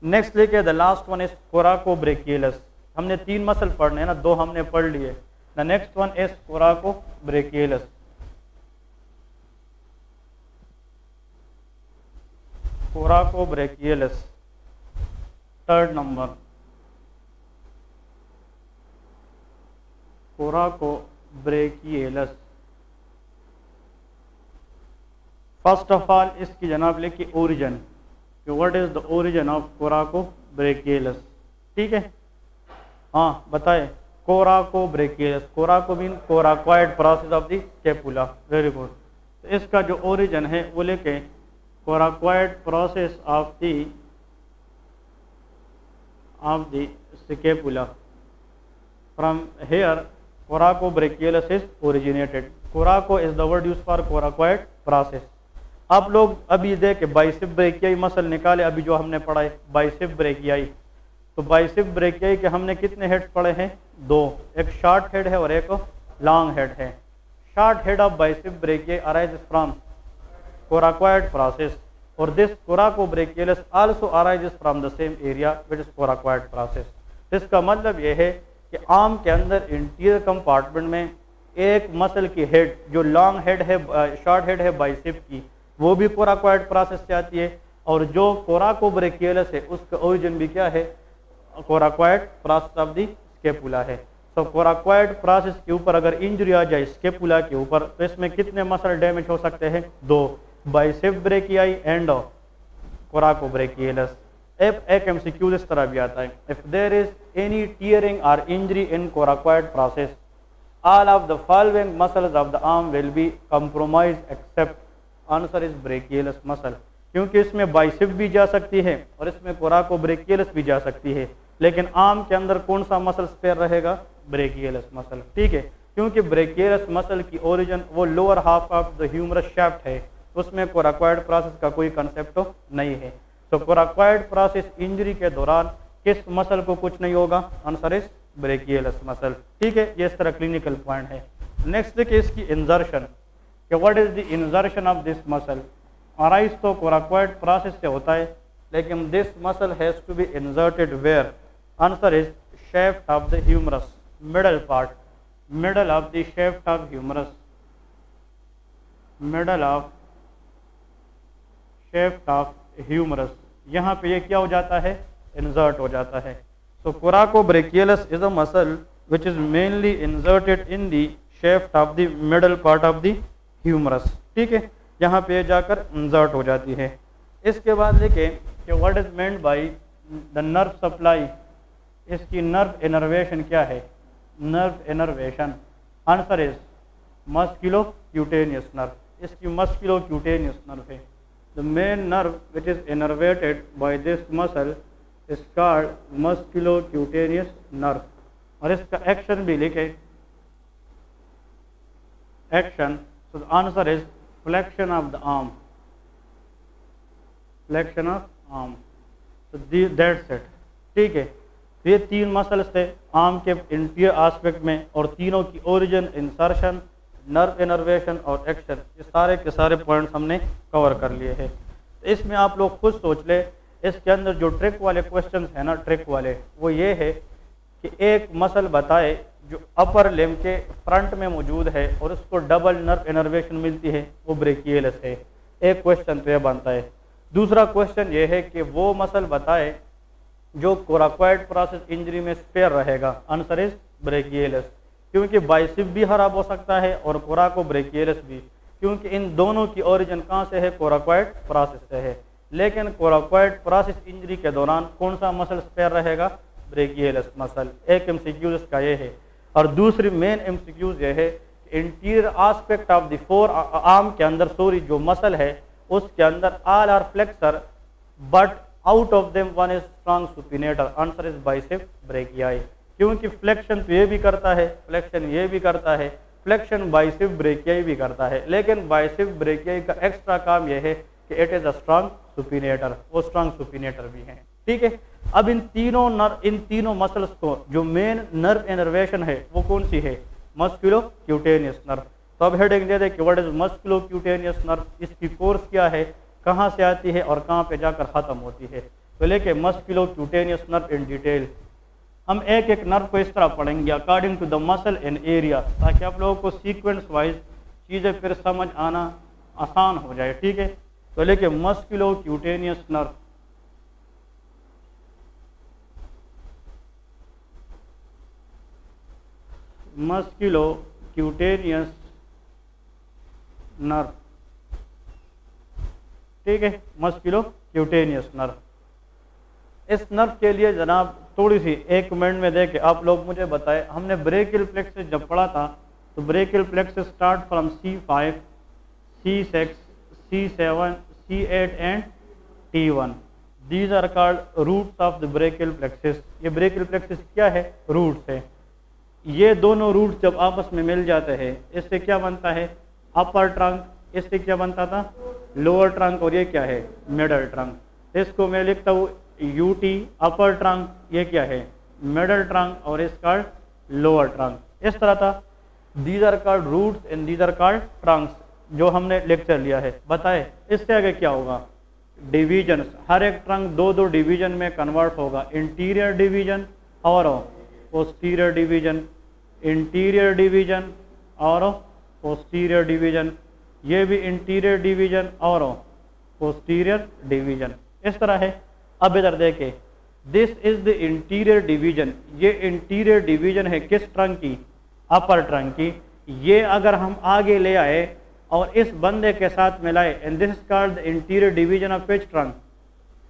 नेक्स्ट लेके द लास्ट वन इज कोराकोब्रेकियलस। हमने 3 मसल पढ़ने हैं ना, 2 हमने पढ़ लिए। The next one is coracobrachialis. Coracobrachialis third number, coracobrachialis. First of all इसकी जनाब लिखी origin, what is the origin of coracobrachialis, ठीक है। हाँ बताए, coracobrachialis, coraco mean coracoid process of the scapula, very good. तो इसका जो ओरिजिन है वो लेके coracoid process of the scapula, from here coracobrachialis is originated. Coraco is the word use for coracoid process. आप लोग अभी देखे बाइसेप ब्रेकियाई मसल निकाले, अभी जो हमने पढ़ा है बाइसेप ब्रेकियाई, तो बाइसेप ब्रेकियाई के हमने कितने हेड्स पढ़े हैं, 2, एक शॉर्ट हेड है और एक लॉन्ग हेड है। Short head of bicep brachii arises from coracoid process और this coracobrachialis also arises from the same area which is coracoid process. इसका मतलब यह है कि आर्म के अंदर इंटीरियर कंपार्टमेंट में एक मसल की हेड, जो लॉन्ग हेड है, शॉर्ट हेड है बाइसेप की, वो भी कोराकोइड प्रोसेस से आती है, और जो कोराकोब्रेकियलस है उसका ओरिजिन भी क्या है, coracoid process of the scapula है। तो कोराकोइड प्रोसेस के ऊपर अगर इंजरी आ जाए स्कैपुला के ऊपर, तो इसमें कितने मसल डैमेज हो सकते हैं, 2, बाइसेप ब्रेकियाई एंड कोराकोब्रेकियलस। एक एमसीक्यू इस तरह भी आता है, if there is any tearing और injury in coracoid process, all of the following muscles of the arm will be compromised except, answer is brachialis muscle, क्योंकि इसमें बाइसेप भी जा सकती है और इसमें कोराकोब्रेकियलस भी जा सकती है, लेकिन आर्म के अंदर कौन सा मसल स्पेयर रहेगा, ब्रेकियलस मसल, ठीक है। क्योंकि ब्रेकियलस मसल की ओरिजिन वो lower half of the humerus shaft है, उसमें कोराकोइड प्रोसेस का कोई कंसेप्ट नहीं है। तो कोराकोइड प्रोसेस इंजरी के दौरान किस मसल को कुछ नहीं होगा, आंसर इज ब्रेकियलस मसल, ठीक है। ये इस तरह क्लिनिकल पॉइंट है। नेक्स्ट देखिए इसकी इंजर्शन, कि what is the insertion of this muscle. Arise तो कोराकोइड प्रोसेस से होता है, लेकिन this muscle has to be inserted where, answer is shaft of the humerus, middle part, middle of the shaft of humerus, middle of shaft of humerus, यहाँ पे ये क्या हो जाता है, इंसर्ट हो जाता है। So coracobrachialis is a muscle which is mainly inserted in the shaft of the middle part of the humerus, ठीक है, यहाँ पे जाकर इंसर्ट हो जाती है। इसके बाद देखें कि what is meant by the nerve supply, इसकी नर्व इनर्वेशन क्या है, nerve innervation answer is musculocutaneous nerve, इसकी मस्कुलोक्यूटेनियस नर्व है। The main nerve which is innervated by this muscle is called musculocutaneous nerve, और इसका एक्शन भी लिखे, action, so the answer is flexion of the arm, flexion of arm, तो दैट्स इट, ठीक है। तो ये तीन मसल्स थे आर्म के इंटीरियर एस्पेक्ट में, और तीनों की ओरिजिन, इंसर्शन, नर्व इनर्वेशन और एक्शन, ये सारे के सारे पॉइंट्स हमने कवर कर लिए हैं। तो इसमें आप लोग खुद सोच ले, इसके अंदर जो ट्रिक वाले क्वेश्चंस हैं ना, ट्रिक वाले, वो ये है कि एक मसल बताए जो अपर लिम्ब के फ्रंट में मौजूद है और उसको डबल नर्व इनर्वेशन मिलती है, वो ब्रेकियलस है। एक क्वेश्चन तो यह बनता है। दूसरा क्वेश्चन ये है कि वो मसल बताए जो कोराकोइड प्रोसेस इंजरी में स्पेयर रहेगा, आंसर इज ब्रेकियलस, क्योंकि बाइसेप भी खराब हो सकता है और कोराकोब्रेकियलस भी, क्योंकि इन दोनों की ओरिजिन कहाँ से है, कोराकोइड प्रोसेस से है। लेकिन कोराकोइड प्रोसेस इंजरी के दौरान कौन सा मसल स्पेयर रहेगा, ब्रेकियलस मसल। एक एमसीक्यूज इसका ये है। और दूसरी मेन एमसीक्यूज ये है कि interior aspect of the forearm के अंदर जो मसल है उसके अंदर all are flexor but out of them one is strong supinator, answer is bicep brachii, क्योंकि फ्लेक्शन तो ये भी करता है, फ्लेक्शन ये भी करता है, फ्लेक्शन बाइसेप ब्रेकियाई भी करता है, लेकिन बाइसेप ब्रेकियाई का एक्स्ट्रा काम यह है कि it is a strong supinator, वो स्ट्रॉन्ग सुपिनेटर भी है, ठीक है। अब इन तीनों मसल्स को जो मेन नर्व इनर्वेशन है वो कौन सी है, मस्कुलोक्यूटेनियस नर्व। तो अब हेडिंग दे दे कि व्हाट इज मस्कुलोक्यूटेनियस नर्व, इसकी कोर्स क्या है, कहाँ से आती है और कहाँ पे जाकर ख़त्म होती है। तो लेके मस्कुलोक्यूटेनियस नर्व इन डिटेल, हम एक एक नर्व को इस तरह पढ़ेंगे according to the muscle in area, ताकि आप लोगों को सीक्वेंस वाइज चीज़ें फिर समझ आना आसान हो जाए, ठीक है। तो लेके मस्कुलोक्यूटेनियस नर्व, मस्कुलोक्यूटेनियस नर्व, ठीक है, मस्कुलोक्यूटेनियस नर्व। इस नर्व के लिए जनाब थोड़ी सी एक मिनट में देखे आप लोग मुझे बताएं, हमने ब्रेकियल प्लेक्सस जब पढ़ा था तो brachial plexus start from C5, C6, C7, C8 and T1, these are called roots of the brachial plexus. ये ब्रेकियल प्लेक्सस क्या है, रूट्स है। ये दोनों रूट्स जब आपस में मिल जाते हैं इससे क्या बनता है, अपर ट्रंक, इससे क्या बनता था, लोअर ट्रंक, और ये क्या है, मिडल ट्रंक। इसको मैं लिखता हूँ यूटी अपर ट्रंक, ये क्या है, मिडल ट्रंक, और इसका लोअर ट्रंक, इस तरह था। These are called roots and these are called trunks, जो हमने लेक्चर लिया है। बताए इससे आगे क्या होगा, डिवीजन, हर एक ट्रंक दो दो डिवीजन में कन्वर्ट होगा, इंटीरियर डिवीजन और पोस्टीरियर डिवीजन, इंटीरियर डिवीजन और पोस्टीरियर डिवीजन, ये भी इंटीरियर डिवीजन और पोस्टीरियर डिवीजन, इस तरह है। अब इधर देखें, this is the interior division, ये इंटीरियर डिवीजन है किस ट्रंक की, अपर ट्रंक की। ये अगर हम आगे ले आए और इस बंदे के साथ मिलाए, and this is called the interior division of which trunk,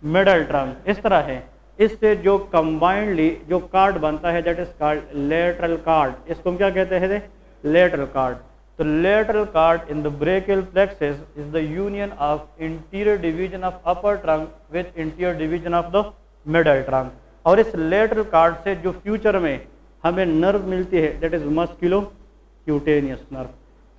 middle trunk, इस तरह है। इससे जो कंबाइंडली जो कार्ड बनता है that is called lateral card, इसको हम क्या कहते हैं, लेटरल कार्ड। तो lateral card in the brachial plexus is the union of interior division of upper trunk with interior division of the middle trunk, और इस लेटरल कार्ड से जो फ्यूचर में हमें नर्व मिलती है दैट इज मस्कुलोक्यूटेनियस नर्व।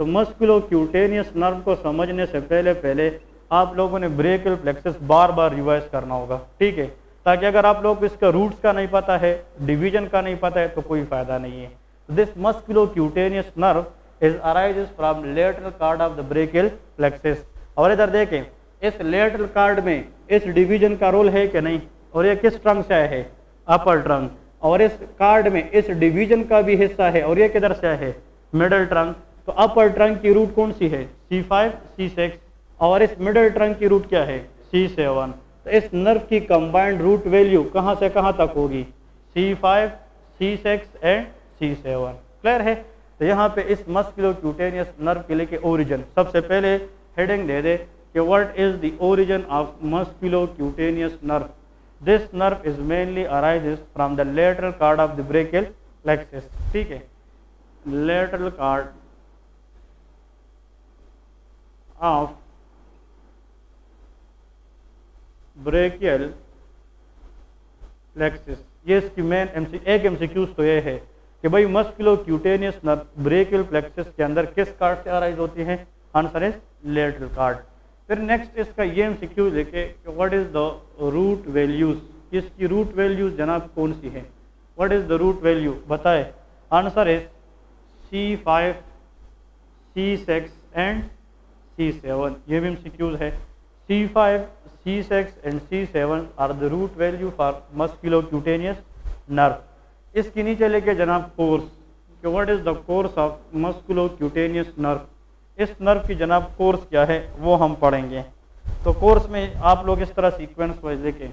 तो मस्कुलोक्यूटेनियस नर्व को समझने से पहले आप लोगों ने ब्रेकियल प्लेक्सस बार बार रिवाइज करना होगा, ठीक है, ताकि अगर आप लोग को इसका रूट्स का नहीं पता है, डिवीजन का नहीं पता है, तो कोई फायदा नहीं है। This musculocutaneous nerve is arises from lateral cord of the brachial plexus. और इधर देखें, इस लेटरल कार्ड में इस डिवीजन का रोल है कि नहीं, और ये किस ट्रंक से आया है, अपर ट्रंक, और इस कार्ड में इस डिवीजन का भी हिस्सा है, और ये किधर से आया है, मिडल ट्रंक। तो अपर ट्रंक की रूट कौन सी है, C5, C6, और इस मिडल ट्रंक की रूट क्या है, C7। तो इस नर्व की कंबाइंड रूट वैल्यू कहाँ से कहाँ तक होगी? C5, C6 and C7। Clear है? तो यहाँ पे इस मस्कुलोक्यूटेनियस नर्व के लिए के ओरिजिन, सबसे पहले हेडिंग दे दे कि what is the origin of musculocutaneous nerve. This nerve is mainly arises from the lateral cord of the brachial plexus. ठीक है, lateral cord of brachial plexus. ये इसकी मेन एक एमसीक्यूज तो ये है कि भाई मस्कुलोक्यूटेनियस नर्व ब्रेकियल प्लेक्सस के अंदर किस कार्ड से अराइज होती है? Answer is lateral cord. फिर नेक्स्ट इसका ये एमसीक्यू देखे कि what is the root values. इसकी रूट वैल्यूज जनाब कौन सी है? What is the root value बताए? Answer is C5, C6 and C7। ये भी एमसीक्यूज है। C5, C6 and C7 are the root value for musculocutaneous nerve. इसके नीचे लेके जनाब कोर्स कि what is the course of musculocutaneous nerve. इस नर्व की जनाब कोर्स क्या है वो हम पढ़ेंगे। तो कोर्स में आप लोग इस तरह सीक्वेंस वाइज देखें,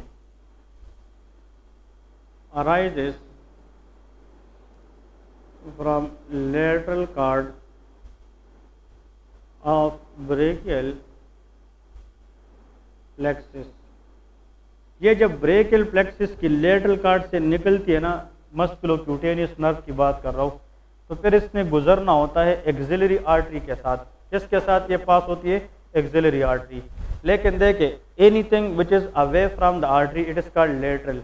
arises from lateral cord of brachial plexus. ये जब ब्रेकियल प्लेक्सस की लेटरल कार्ड से निकलती है ना, मस्कुलोक्यूटेनियस नर्व की बात कर रहा हूँ, तो फिर इसमें गुजरना होता है एक्सिलरी आर्टरी के साथ। किसके साथ ये पास होती है? Axillary artery. लेकिन देखे anything which is away from the artery it is called lateral,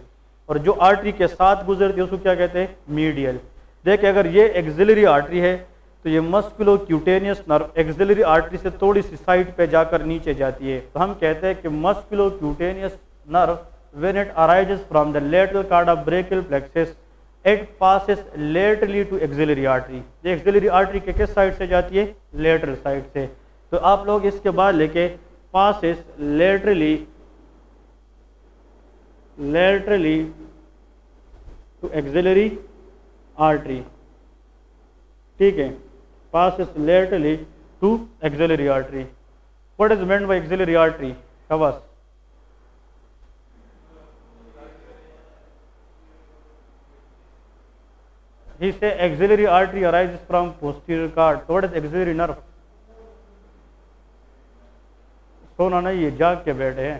और जो आर्टरी के साथ गुजरती है उसको क्या कहते हैं? मीडियल। देखे अगर ये एक्सिलरी आर्टरी है तो ये मस्कुलोक्यूटेनियस नर्व एक्सिलरी आर्टरी से थोड़ी सी साइड पे जाकर नीचे जाती है। तो हम कहते हैं कि musculocutaneous nerve when it arises from the lateral cord of brachial plexus it passes laterally to axillary artery. ये एक्सिलरी आर्टरी के किस साइड से जाती है? लेटरल साइड से। तो आप लोग इसके बाद लेके passes laterally to axillary artery. ठीक है, passes laterally to axillary artery. What is meant by axillary artery? Kavas. He say axillary artery arises from posterior cord. So what is axillary nerve? सोना नहीं, ये जाग के बैठे हैं।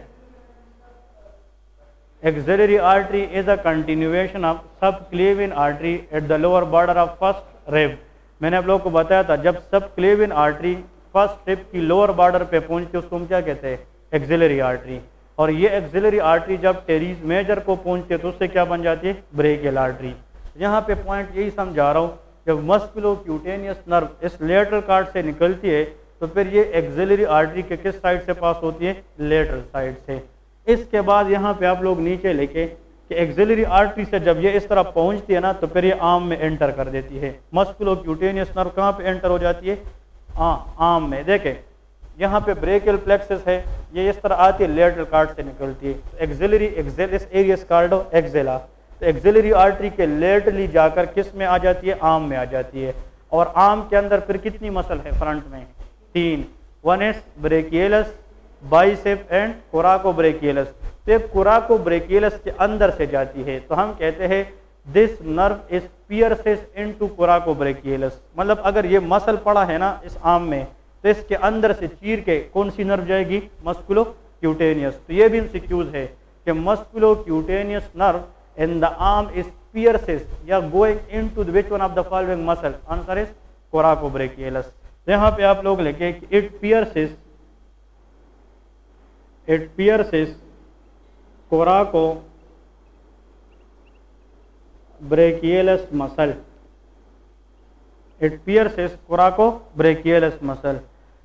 Axillary artery is a continuation of subclavian artery at the lower border of first rib. मैंने आप लोगों को बताया था जब सबक्लेवियन आर्टरी फर्स्ट रिब की लोअर बॉर्डर पे पहुंचती है उसको हम क्या कहते हैं? Axillary artery. और ये एक्सिलरी आर्टरी जब टेरीज मेजर को पहुंचती है तो उससे क्या बन जाती है? Brachial artery. यहाँ पे पॉइंट यही समझा रहा हूँ, जब मस्कुलोक्यूटेनियस नर्व इस लेटरल कार्ड से निकलती है तो फिर ये एक्सिलरी आर्टरी के किस साइड से पास होती है? लेटरल साइड से। इसके बाद यहाँ पे आप लोग नीचे लेके कि एक्सिलरी आर्टरी से जब ये इस तरह पहुंचती है ना तो फिर ये आर्म में एंटर कर देती है। मस्कुलोक्यूटेनियस नर्व कहाँ पे एंटर हो जाती है? आर्म में। देखें यहाँ पे ब्रेकियल प्लेक्सस है, ये इस तरह आती है, लेटरल कार्ड से निकलती है। एक्सिलरी इस एरिया कॉल्ड एक्सिला। तो एक्सिलरी आर्टरी के लेटरली जाकर किस में आ जाती है? आर्म में आ जाती है। और आर्म के अंदर फिर कितनी मसल है फ्रंट में? 3। One is brachialis, bicep and coracobrachialis. तो कोराकोब्रेकियलस के अंदर से जाती है। तो हम कहते हैं this nerve is pierces into coracobrachialis. मतलब अगर ये मसल पड़ा है ना इस आर्म में तो इसके अंदर से चीर के कौन सी नर्व जाएगी? मस्कुलोक्यूटेनियस। तो ये भी एमसीक्यूज है कि musculocutaneous nerve in the arm is pierces या going into which one of the following muscle? Answer is coracobrachialis. यहाँ पे आप लोग लिखे it pierces coracobrachialis muscle. It pierces coracobrachialis muscle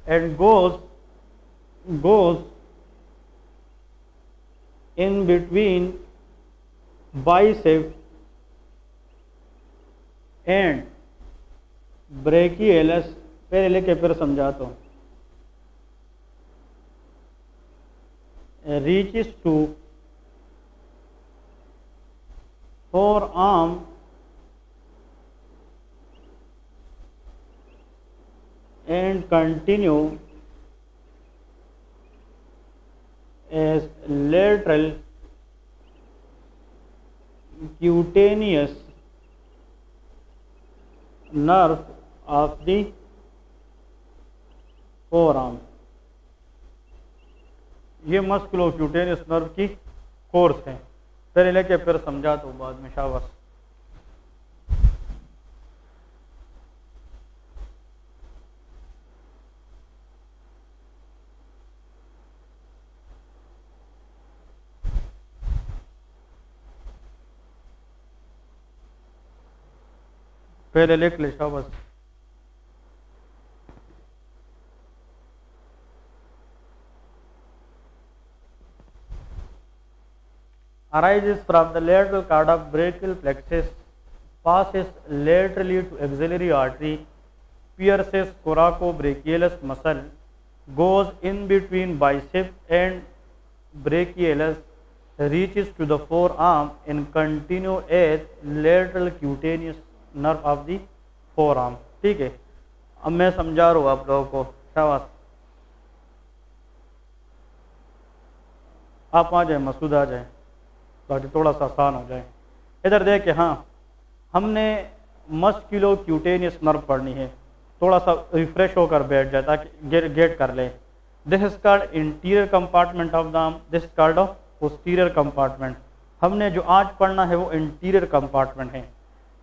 and goes in between bicep and brachialis. पहले लेके फिर समझाता हूँ। Reaches to forearm and continue as lateral cutaneous nerve of the forearm. ये मस्कुलोक्यूटेनियस नर्व की कोर्स है। पहले लेके फिर समझा तो बाद में शाबाश। पहले लिख ले शाबाश। Arises from the lateral cord of brachial plexus, passes laterally to axillary artery, pierces coracobrachialis muscle, goes in between bicep and brachialis, reaches to the forearm and continue as lateral cutaneous nerve of the forearm। ठीक है, अब मैं समझा रहा हूँ आप लोगों को, शाबाश। आप आ जाए, मसूद आ जाए ताकि थोड़ा सा आसान हो जाए। इधर देखे, हाँ हमने मस्कुलोक्यूटेनियस नर्व पढ़नी है, थोड़ा सा रिफ्रेश होकर बैठ जाए ताकि गेट कर ले। This is called interior compartment of the arm, this is called posterior compartment. हमने जो आज पढ़ना है वो इंटीरियर कंपार्टमेंट है।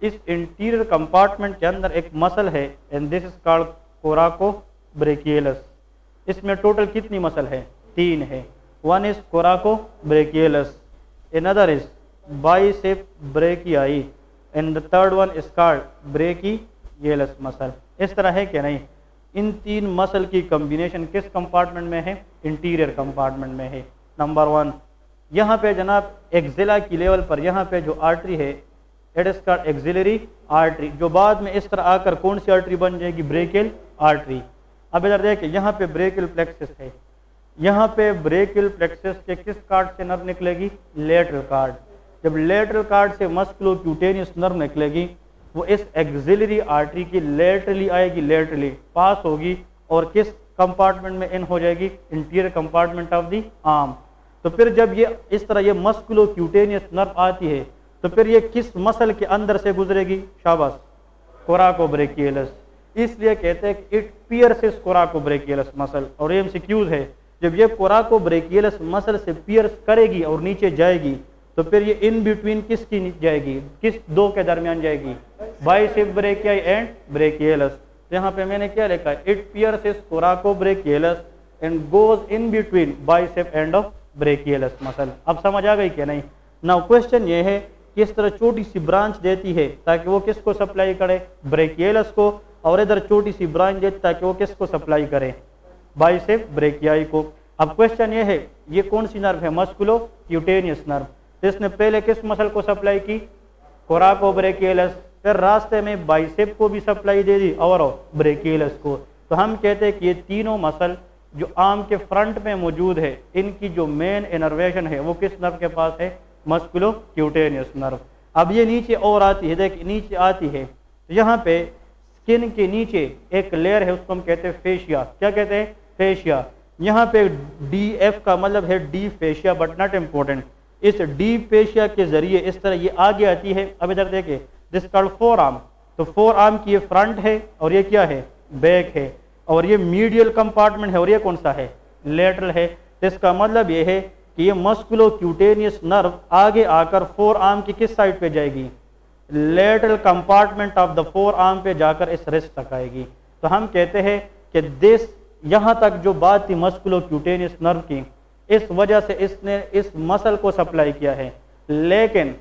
इस इंटीरियर कंपार्टमेंट के अंदर एक मसल है and this is called coracobrachialis. इसमें टोटल कितनी मसल है? 3 है। One is coracobrachialis, another is bicep brachii and the third one is called brachialis muscle। इस तरह है कि नहीं? इन 3 मसल की कॉम्बिनेशन किस कंपार्टमेंट में है? इंटीरियर कंपार्टमेंट में है। नंबर 1, यहाँ पे जनाब एक्सिला की लेवल पर यहाँ पे जो आर्टरी है it is called axillary artery, जो बाद में इस तरह आकर कौन सी आर्टरी बन जाएगी? Brachial artery. अब इधर देखिए, यहाँ पे ब्रेकियल प्लेक्सस है, यहाँ पे ब्रेकियल प्लेक्सस के किस कार्ड से नर्व निकलेगी? Lateral card. जब लेटरल कार्ड से मस्कुलोक्यूटेनियस नर्व निकलेगी वो इस एक्सिलरी आर्टरी की लेटरली आएगी, लेटरली पास होगी और किस कंपार्टमेंट में इन हो जाएगी? Interior compartment of the arm. तो फिर जब ये इस तरह ये मस्कुलोक्यूटेनियस नर्व आती है तो फिर ये किस मसल के अंदर से गुजरेगी? शाबाश, कोराकोब्रेकियलस। इसलिए कहते हैं कि इट पियर्सेस कोराकोब्रेकियलस मसल। और ये एमसीक्यूज है, जब ये कोराकोब्रेकियलस मसल से पियर्स करेगी और नीचे जाएगी तो फिर ये इन बिटवीन किसकी जाएगी? किस 2 के दरमियान जाएगी? Bicep brachii and brachialis. तो यहाँ पे मैंने क्या लिखा है? It pierces coracobrachialis and goes in between bicep and of brachialis muscle. अब समझ आ गई क्या नहीं? नाउ क्वेश्चन ये है कि इस तरह छोटी सी ब्रांच देती है ताकि वो किसको सप्लाई करे? ब्रेकियलस को। और इधर छोटी सी ब्रांच देती ताकि वो किसको सप्लाई करे? बाइसेप ब्रेकियाई को। अब क्वेश्चन ये है, ये कौन सी नर्व है? Musculocutaneous nerve. तो इसने पहले किस मसल को सप्लाई की? कोराकोब्रेकियलस। फिर रास्ते में बाइसेप को भी सप्लाई दे दी और ब्रेकियलस को। तो हम कहते हैं कि ये तीनों मसल जो आर्म के फ्रंट में मौजूद है इनकी जो मेन इनर्वेशन है वो किस नर्व के पास है? Musculocutaneous nerve. अब ये नीचे और आती है, देख नीचे आती है तो यहाँ पे स्किन के नीचे एक लेयर है, उसको हम कहते हैं फेशिया। क्या कहते हैं? फेशिया। यहाँ पे DF का मतलब है deep fascia, but not important. इस डी फेशिया के जरिए इस तरह ये आगे आती है। अब इधर देखे, दिस कॉल्ड फोर आर्म। तो फोर आर्म की ये फ्रंट है और ये क्या है? बैक है। और ये मीडियल कंपार्टमेंट है और ये कौन सा है? लेटरल है। तो इसका मतलब ये है कि ये मस्कुलोक्यूटेनियस नर्व आगे आकर फोर आर्म की किस साइड पे जाएगी? Lateral compartment of the four arm पे जाकर इस रिस्ट तक आएगी। तो हम कहते हैं कि दिस यहाँ तक जो बात थी मस्कुलोक्यूटेनियस नर्व की, इस वजह से इसने इस मसल को सप्लाई किया है। लेकिन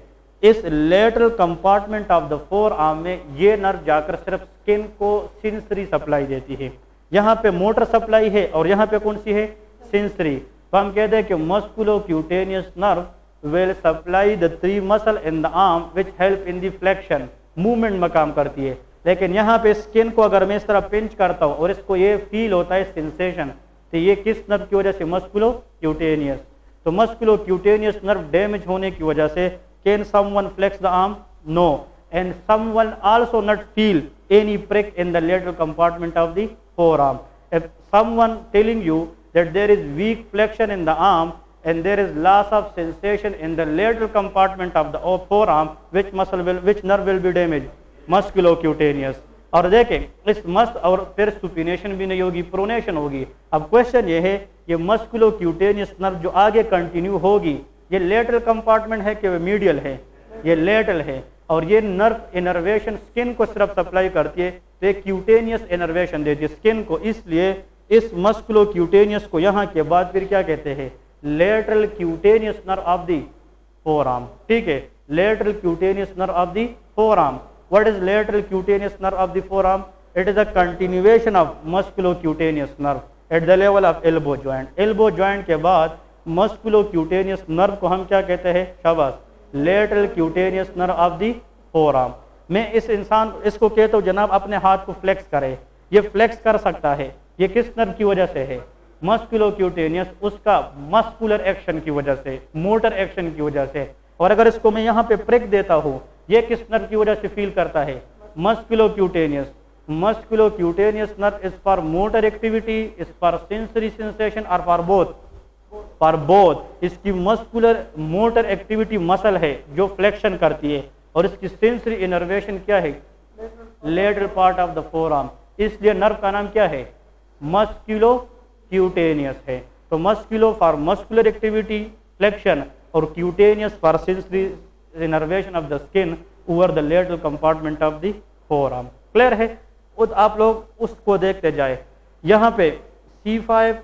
इस lateral compartment of the four arm में ये नर्व जाकर सिर्फ स्किन को सेंसरी सप्लाई देती है। यहाँ पे मोटर सप्लाई है और यहाँ पे कौन सी है? सेंसरी। तो हम कहते हैं कि musculocutaneous nerve will supply the 3 muscle in the arm which help in the flexion, movement में काम करती है। लेकिन यहाँ पे स्किन को अगर मैं इस तरह पिंच करता हूँ और इसको ये फील होता है सेंसेशन, तो ये किस नर्व की वजह से? मस्कुलोक्यूटेनियस। तो मस्कुलोक्यूटेनियस नर्व डैमेज होने की वजह से can someone flex the arm? No. And someone also not feel any prick in the lateral compartment of the forearm. If someone telling you that there is weak flexion in the arm, and there is loss of sensation in the lateral compartment of the forearm, which nerve will be damaged? Musculocutaneous. और देखें इस मस्त और फिर सुपिनेशन भी नहीं होगी, प्रोनेशन होगी। अब क्वेश्चन ये है ये मस्कुलोक्यूटेनियस नर्व जो आगे कंटिन्यू होगी ये लेटरल कंपार्टमेंट है कि मीडियल है? ये लेटरल है। और ये नर्व इनर्वेशन स्किन को सिर्फ सप्लाई करती है, तो ये क्यूटेनियस इनर्वेशन देती है स्किन को। इसलिए इस मस्कुलोक्यूटेनियस को यहाँ के बाद फिर क्या कहते हैं? Lateral cutaneous nerve of the forearm. ठीक है, lateral cutaneous nerve of the forearm. What is lateral cutaneous nerve of the forearm? It is a continuation of musculocutaneous nerve at the level of elbow joint. Elbow joint के बाद musculocutaneous nerve को हम क्या कहते हैं? शाबाश, lateral cutaneous nerve of the forearm। मैं इस इंसान इसको कहता हूँ जनाब अपने हाथ को फ्लेक्स करे, ये फ्लेक्स कर सकता है, ये किस नर्व की वजह से है? मस्कुलोक्यूटेनियस, उसका मस्कुलर एक्शन की वजह से, मोटर एक्शन की वजह से। और अगर इसको मैं यहाँ पे प्रिक देता हूँ, ये किस नर्व की वजह से फील करता है? Musculocutaneous. Musculocutaneous nerve is for motor activity, is for sensory sensation और फॉर बोथ? For both. इसकी मस्कुलर मोटर एक्टिविटी मसल है जो फ्लेक्शन करती है, और इसकी सेंसरी इनर्वेशन क्या है? Lateral part of the forearm. इसलिए नर्व का नाम क्या है? मस्कुलोक्यूटेनियस है। तो musculo for muscular activity flexion और cutaneous for sensory innervation of the skin over the lateral compartment of the forearm. Clear है? आप लोग उसको देखते जाए। यहाँ पे C5,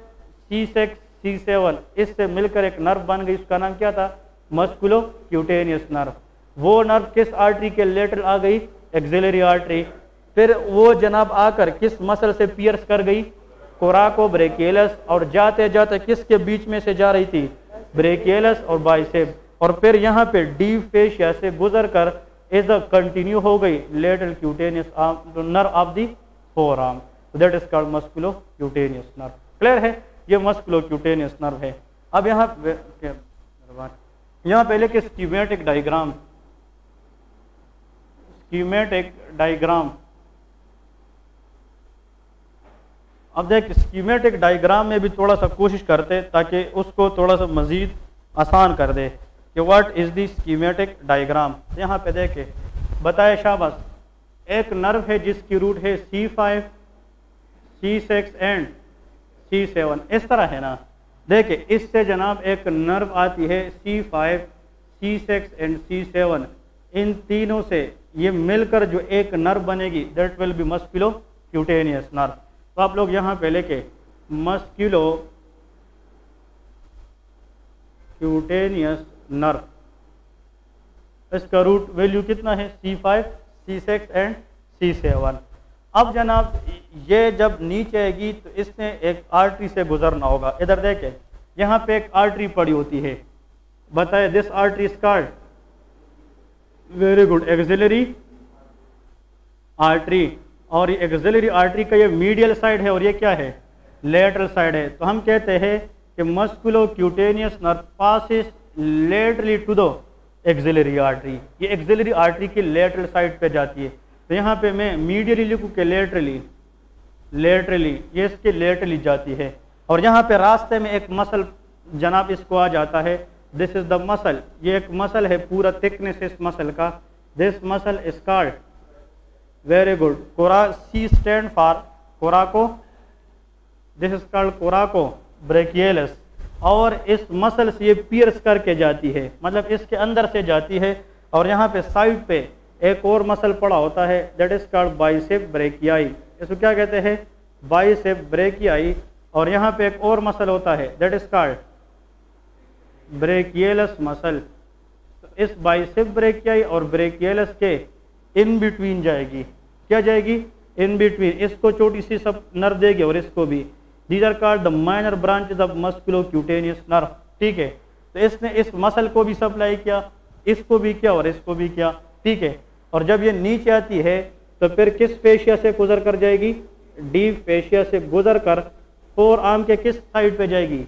C6, C7 इससे मिलकर एक नर्व बन गई, उसका नाम क्या था? Musculocutaneous nerve. वो नर्व किस आर्टरी के लेटरल आ गई? Axillary artery. फिर वो जनाब आकर किस मसल से पियर्स कर गई? कोराकोब्रेकियलस। और जाते जाते किसके बीच में से जा रही थी? ब्रेकियलस और बाइसेप। और फिर यहाँ पे डीप फेशिया से गुजर कर इज कंटिन्यू हो गई lateral cutaneous nerve of the forearm, that is called musculocutaneous nerve. Clear है? ये मस्कुलोक्यूटेनियस नर्व है। अब यहाँ पहले के स्कीमेटिक डायग्राम, स्कीमेटिक डायग्राम। अब देख स्कीमेटिक डायग्राम में भी थोड़ा सा कोशिश करते ताकि उसको थोड़ा सा मजीद आसान कर दे कि what is the schematic diagram. यहाँ पे देखे बताए शाबाश, एक नर्व है जिसकी रूट है C5, C6 एंड C7। इस तरह है ना, देखे इससे जनाब एक नर्व आती है C5, C6 एंड C7। इन तीनों से ये मिलकर जो एक नर्व बनेगी that will be musculocutaneous nerve. तो आप लोग यहाँ पे लेके मस्कुलोक्यूटेनियस नर्व, इसका रूट वैल्यू कितना है? C5, C6 and C7। अब जनाब ये जब नीचे आएगी तो इसने एक आर्टरी से गुजरना होगा। इधर देखें यहाँ पे एक आर्टरी पड़ी होती है, बताए this artery is called, very good, axillary artery. और ये एक्सिलरी आर्टरी का ये मीडियल साइड है और ये क्या है? लेटरल साइड है। तो हम कहते हैं कि musculocutaneous nerve passes laterally to the axillary artery. ये एक्सिलरी आर्टरी की लेटरल साइड पे जाती है। तो यहाँ पे मैं मीडियली लिखूँ कि लेटरली, लेटरली ये इसके लेटरली जाती है। और यहाँ पे रास्ते में एक मसल जनाब इसको आ जाता है, दिस इज द मसल। ये एक मसल है पूरा थिकनेस इस मसल का, this muscle is called, very good, C stand for coraco, this is called coracobrachialis. और इस मसल से ये पियर्स करके जाती है, मतलब इसके अंदर से जाती है। और यहाँ पे साइड पे एक और मसल पड़ा होता है that is called bicep brachii. इसको क्या कहते हैं? Bicep brachii. और यहाँ पे एक और मसल होता है दैट इज कॉल्ड ब्रेकियलस मसल। तो इस बाइसेप ब्रेकियाई और ब्रेकियलस के इन बिटवीन जाएगी, क्या जाएगी? In between. इसको छोटी सी सब नर्व देगी और इसको भी। These are called the minor branches of musculocutaneous nerve। ठीक है, तो इसने इस मसल को भी सप्लाई किया, इसको भी किया और इसको भी किया। ठीक है, और जब ये नीचे आती है तो फिर किस फेशिया से गुजर कर जाएगी? डीप फेशिया से गुजर कर फोर आर्म के किस साइड पे जाएगी?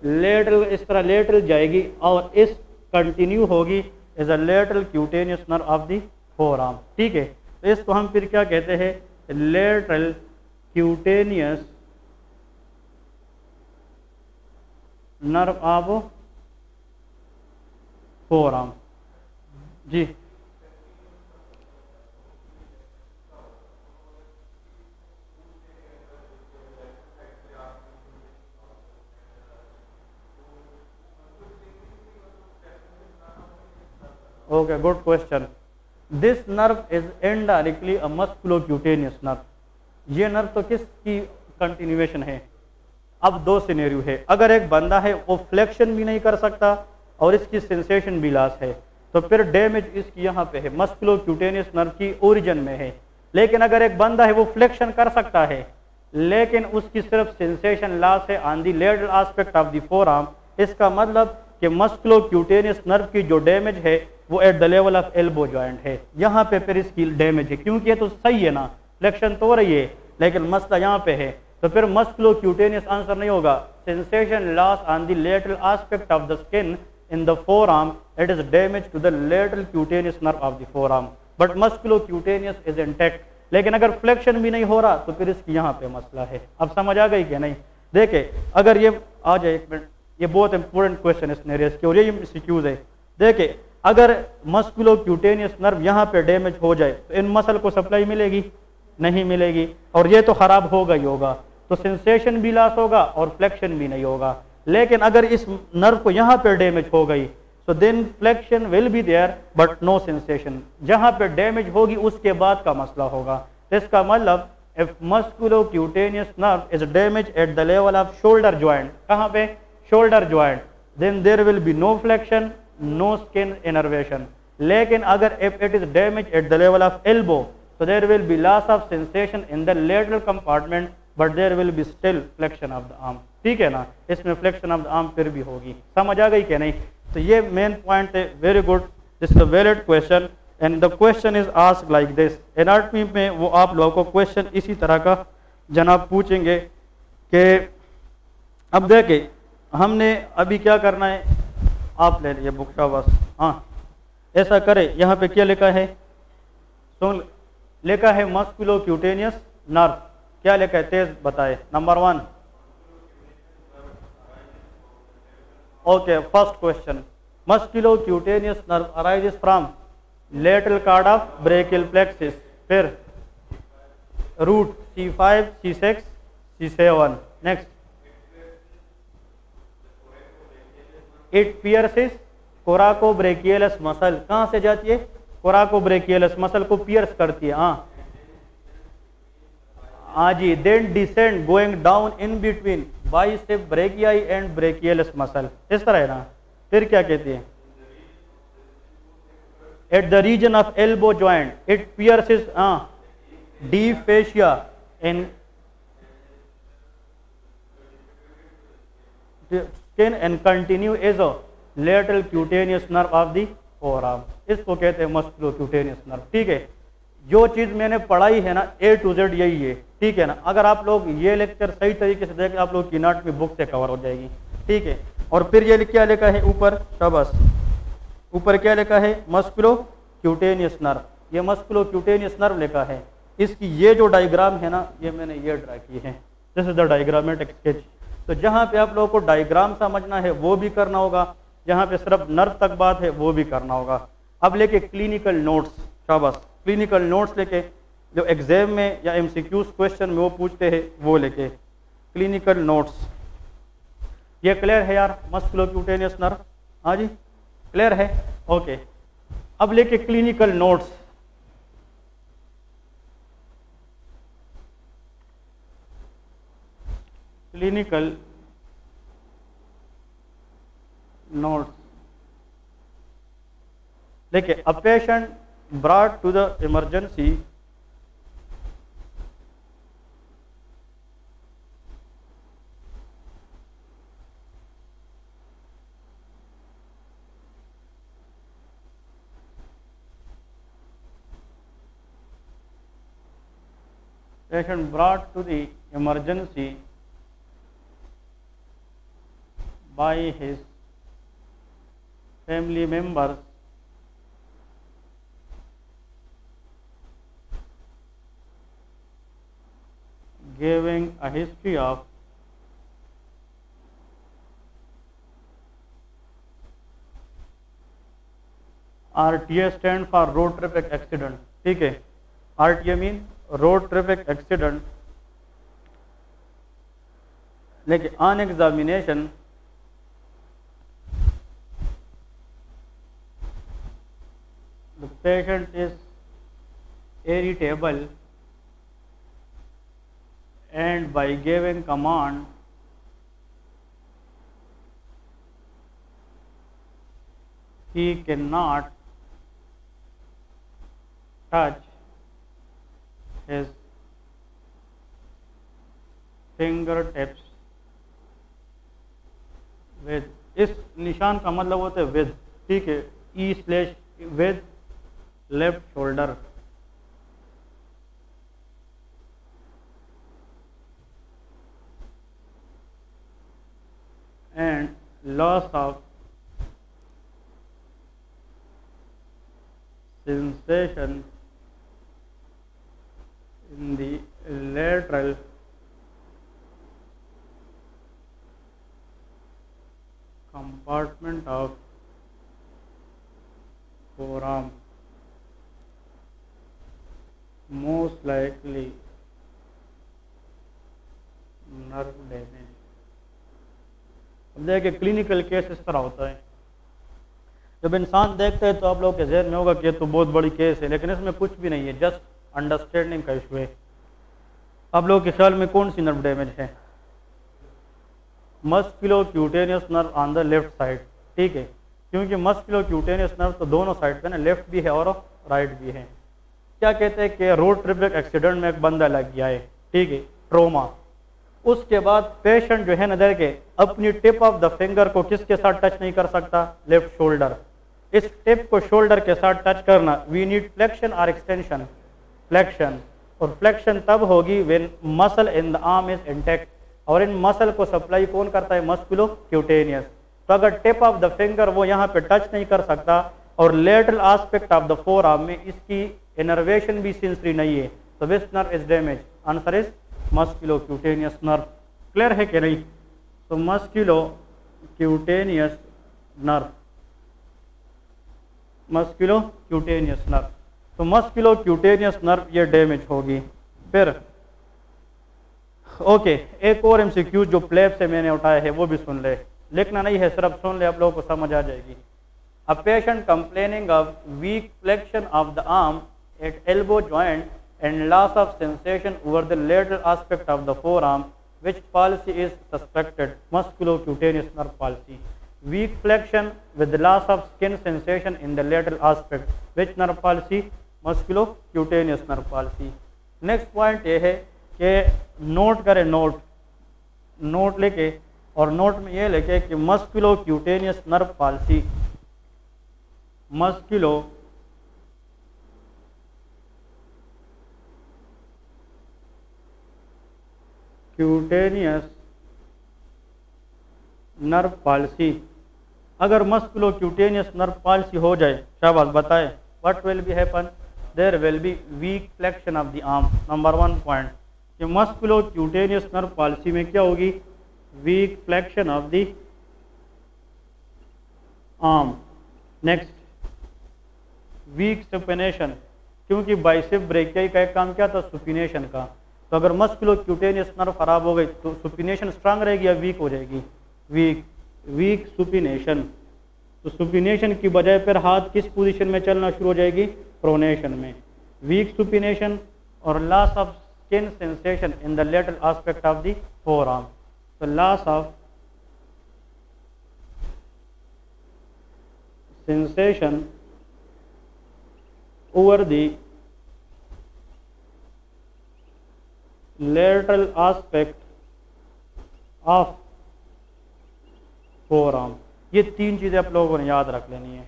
लेटरल, इस तरह लेटरल जाएगी और इस कंटिन्यू होगी is a lateral cutaneous nerve of the forearm. ठीक है, तो इसको हम फिर क्या कहते हैं? Lateral cutaneous nerve of forearm. जी okay, good question. This nerve is indirectly a musculocutaneous nerve. ये नर्व तो किसकी कंटिन्यूएशन है? अब दो सिनेरियो है, अगर एक बंदा है वो फ्लेक्शन भी नहीं कर सकता और इसकी सेंसेशन भी लॉस है, तो फिर डैमेज इसकी यहाँ पे है, मस्कुलोक्यूटेनियस नर्व की ओरिजिन में है। लेकिन अगर एक बंदा है वो फ्लेक्शन कर सकता है लेकिन उसकी सिर्फ सेंसेशन लॉस है on the lateral aspect of the four arm, इसका मतलब कि मस्कुलोक्यूटेनियस नर्व की जो डैमेज है वो eight the level of elbow joint है। यहाँ पे फिर इसकी डैमेज है, क्योंकि ये तो सही है ना, फ्लेक्शन तो हो रही है लेकिन मसला यहाँ पे है, तो फिर मस्कुलोक्यूटेनियस आंसर नहीं होगा। Sensation loss on the lateral aspect of the skin in the forearm, it is damage to the lateral cutaneous nerve of the forearm, but musculocutaneous is intact. लेकिन अगर फ्लेक्शन भी नहीं हो रहा तो फिर इसकी यहाँ पे मसला है। अब समझ आ गई क्या नहीं? देखे अगर ये आ जाए, एक मिनट, ये बहुत इंपॉर्टेंट क्वेश्चन है स्नेरियस के और ये एमसीक्यूज है। देखे अगर मस्कुलोक्यूटेनियस नर्व यहाँ पे डैमेज हो जाए तो इन मसल को सप्लाई मिलेगी? नहीं मिलेगी, और ये तो खराब होगा ही होगा, तो सेंसेशन भी लॉस होगा और फ्लेक्शन भी नहीं होगा। लेकिन अगर इस नर्व को यहाँ पे डैमेज हो गई so then flexion will be there but no sensation। जहां पे डैमेज होगी उसके बाद का मसला होगा। तो इसका मतलब if musculocutaneous nerve is damaged at the level of shoulder joint, कहाँ पे? shoulder joint, then there will be no flexion, no skin innervation। लेकिन अगर if it is damaged at the level of elbow, so there will be loss of sensation in the lateral compartment but there will be still flexion of the arm। ठीक है ना, इसमें flexion of the arm फिर भी होगी। समझ आ गई क्या नहीं? तो ये मेन पॉइंट है। Very good, this is a valid question and the question is asked like this. Anatomy में वो आप लोगों को क्वेश्चन इसी तरह का जनाब पूछेंगे कि अब देखें हमने अभी क्या करना है, आप ले लिए बुक शाबाश। हाँ ऐसा करें, यहाँ पे क्या लिखा है? सुन, लिखा है मस्कुलोक्यूटेनियस नर्व। क्या लिखा है? तेज बताए। Number 1, okay, first question, musculocutaneous nerve arises from lateral cord of brachial plexus, फिर root C5, C6, C7, next it pierces coracobrachialis muscle। कहाँ से जाती है? coracobrachialis muscle को pierce करती है। हाँ जी, then descend going down in between bicep brachii and brachialis muscle। इस तरह है ना। फिर क्या कहती है? at the region of elbow joint it pierces deep fascia in skin and continue as a lateral cutaneous nerve of the forearm। इसको कहते हैं musculocutaneous nerve। ठीक है, जो चीज मैंने पढ़ाई है ना A to Z यही है। ठीक है ना, अगर आप लोग ये लेक्चर सही तरीके से देखें आप लोग की एनाटॉमी बुक से कवर हो जाएगी। ठीक है, और फिर ये क्या लिखा है ऊपर? शाबाश, ऊपर क्या लिखा है? Musculocutaneous nerve. ये मस्कुलोक्यूटेनियस नर्व लिखा है। इसकी ये जो डायग्राम है ना, ये मैंने ये ड्रा की है, this is the diagrammatic sketch. तो जहाँ पे आप लोगों को डायग्राम समझना है वो भी करना होगा, जहाँ पे सिर्फ नर्व तक बात है वो भी करना होगा। अब लेके क्लिनिकल नोट्स, शाबाश, क्लिनिकल नोट्स लेके जो एग्जाम में या एमसीक्यूज क्वेश्चन में वो पूछते हैं वो लेके क्लिनिकल नोट्स। ये क्लियर है यार? मस्कुलोक्यूटेनियस नर्व, हाँ जी क्लियर है? ओके, अब लेके क्लिनिकल नोट्स। क्लिनिकल नोट्स देखिए, a patient brought to the emergency by his family members giving a history of RTA stand for road traffic accident, ठीक है। RTA mean road traffic accident. लेकिन on examination the patient is irritable and by giving command he cannot touch his fingertips with, इस निशान का मतलब होता है with, ठीक है, E/with left shoulder and loss of sensation in the lateral compartment of forearm, most likely nerve damage। अब देखिए क्लिनिकल केस इस तरह होता है, जब इंसान देखता है तो आप लोगों के जहन में होगा कि ये तो बहुत बड़ी केस है, लेकिन इसमें कुछ भी नहीं है, जस्ट अंडरस्टैंडिंग का इशू है। आप लोगों के ख्याल में कौन सी नर्व डैमेज है? Musculocutaneous nerve on the left side, ठीक है, क्योंकि मस्कुलोक्यूटेनियस नर्व तो दोनों साइड पे ना, लेफ्ट भी है और राइट भी है। क्या कहते हैं कि रोड ट्रैफिक एक्सीडेंट में एक बंदा लग गया है, ठीक है, ट्रोमा। उसके बाद पेशेंट जो है ना के अपनी टिप ऑफ द फिंगर को किसके साथ टच नहीं कर सकता? Left shoulder. इस टिप को शोल्डर के साथ टच करना, वी नीड फ्लेक्शन और एक्सटेंशन, फ्लेक्शन, और फ्लेक्शन तब होगी when muscle in the arm is intact, और इन मसल को सप्लाई कौन करता है? मस्कुलोक्यूटेनियस। तो अगर टिप ऑफ द फिंगर वो यहाँ पे टच नहीं कर सकता और lateral aspect of the four arm में इसकी इनर्वेशन भी सेंसरी नहीं है, तो which nerve is damage? Answer is musculocutaneous nerve. Clear है कि नहीं? तो मस्कुलोक्यूटेनियस नर्व, मस्कुलोक्यूटेनियस नर्व, तो मस्कुलोक्यूटेनियस नर्व ये डैमेज होगी। फिर ओके, एक और एमसीक्यू जो प्लेब से मैंने उठाया है वो भी सुन ले, लिखना नहीं है, सिर्फ सुन ले, आप लोगों को समझ आ जाएगी। A patient complaining of weak flexion of the arm at elbow joint and loss of sensation over the lateral aspect of the forearm, which palsy is suspected? Musculocutaneous nerve palsy. Weak flexion with loss of skin sensation in the lateral aspect, which nerve palsy? Musculocutaneous nerve palsy. Next point ये है कि नोट करें, नोट लेके, और नोट में ये लेके कि musculocutaneous nerve palsy, cutaneous nerve palsy. अगर मस्कुलोक्यूटेनियस नर्व पाल्सी हो जाए, शाबाश बताए, what will be happen? There will be weak flexion of the arm. Number 1 point कि मस्कुलोक्यूटेनियस नर्व पाल्सी में क्या होगी? Weak flexion of the arm. Next, weak supination, क्योंकि बाइसेप ब्रेकियाई का एक काम क्या था? सुपिनेशन का। तो अगर मस्कुलोक्यूटेनियस नर्व खराब हो गई तो सुपिनेशन स्ट्रांग रहेगी या वीक हो जाएगी? Week supination. तो सुपिनेशन की बजाय फिर हाथ किस पोजीशन में चलना शुरू हो जाएगी? प्रोनेशन में। वीक सुपिनेशन और loss of skin sensation in the lateral aspect of the forearm. तो loss of sensation over the lateral aspect of forearm। ये 3 चीज़ें आप लोगों ने याद रख लेनी है।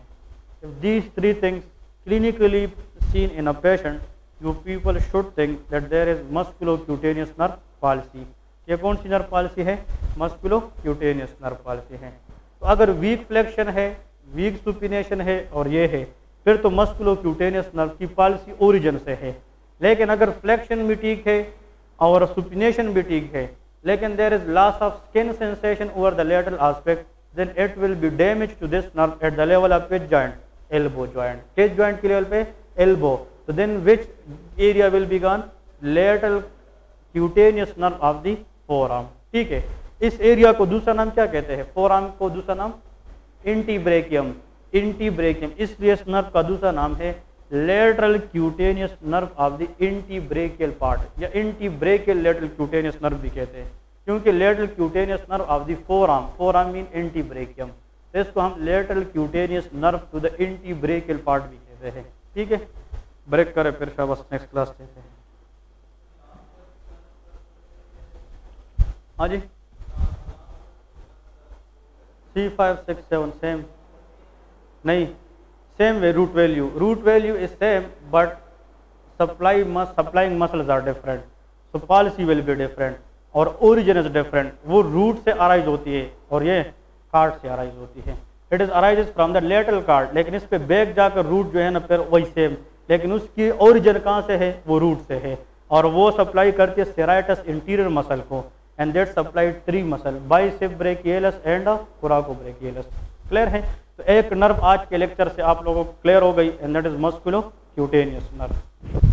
If these 3 things clinically seen in a patient, you people should think that there is musculocutaneous nerve palsy। ये कौन सी नर्व पाल्सी है? मस्कुलोक्यूटेनियस नर्व पाल्सी है। तो अगर वीक फ्लेक्शन है, वीक सुपिनेशन है और ये है, फिर तो मस्कुलोक्यूटेनियस नर्व की पाल्सी ओरिजिन से है। लेकिन अगर फ्लेक्शन भी ठीक है और सुपिनेशन भी ठीक है, लेकिन there is loss of skin sensation over the lateral aspect, then it will be damage to this nerve at the level of pitch joint. Elbow joint, किस ज्वाइंट के लेवल पे, एल्बो। तो then which area will be gone, lateral cutaneous nerve of the forearm, ठीक है। इस एरिया को दूसरा नाम क्या कहते हैं, फोर आर्म को दूसरा नाम इंटीब्रेकियम, इंटीब्रेकियम, इसलिए इस नर्व का दूसरा नाम है lateral cutaneous nerve of the antebrachial part, या इंटीब्रेकियल लेटरल क्यूटेनियस नर्व भी कहते हैं, क्योंकि lateral cutaneous nerve of the forearm mean antebrachium, तो इसको हम lateral cutaneous nerve to the antebrachial part भी कहते हैं, ठीक है। ब्रेक करें फिर शाबाश, नेक्स्ट क्लास लेते हैं। हाँ जी, 3, 5, 6, 7 सेम नहीं, same way root value is same but supplying muscles are different, so palsy will be different और ओरिजिन इज डिफरेंट। वो रूट से अराइज होती है और ये कार्ड से अराइज होती है। It is arises from the lateral cord, लेकिन इस पे बैक जाकर रूट जो है ना फिर वही सेम, लेकिन उसकी ओरिजिन कहाँ से है, वो रूट से है, और वो सप्लाई करती है सेराइटस इंटीरियर मसल को, and that supplied 3 muscle, bicep brachialis and coracobrachialis. Clear है। तो एक नर्व आज के लेक्चर से आप लोगों को क्लियर हो गई, and that is मस्कुलो cutaneous nerve.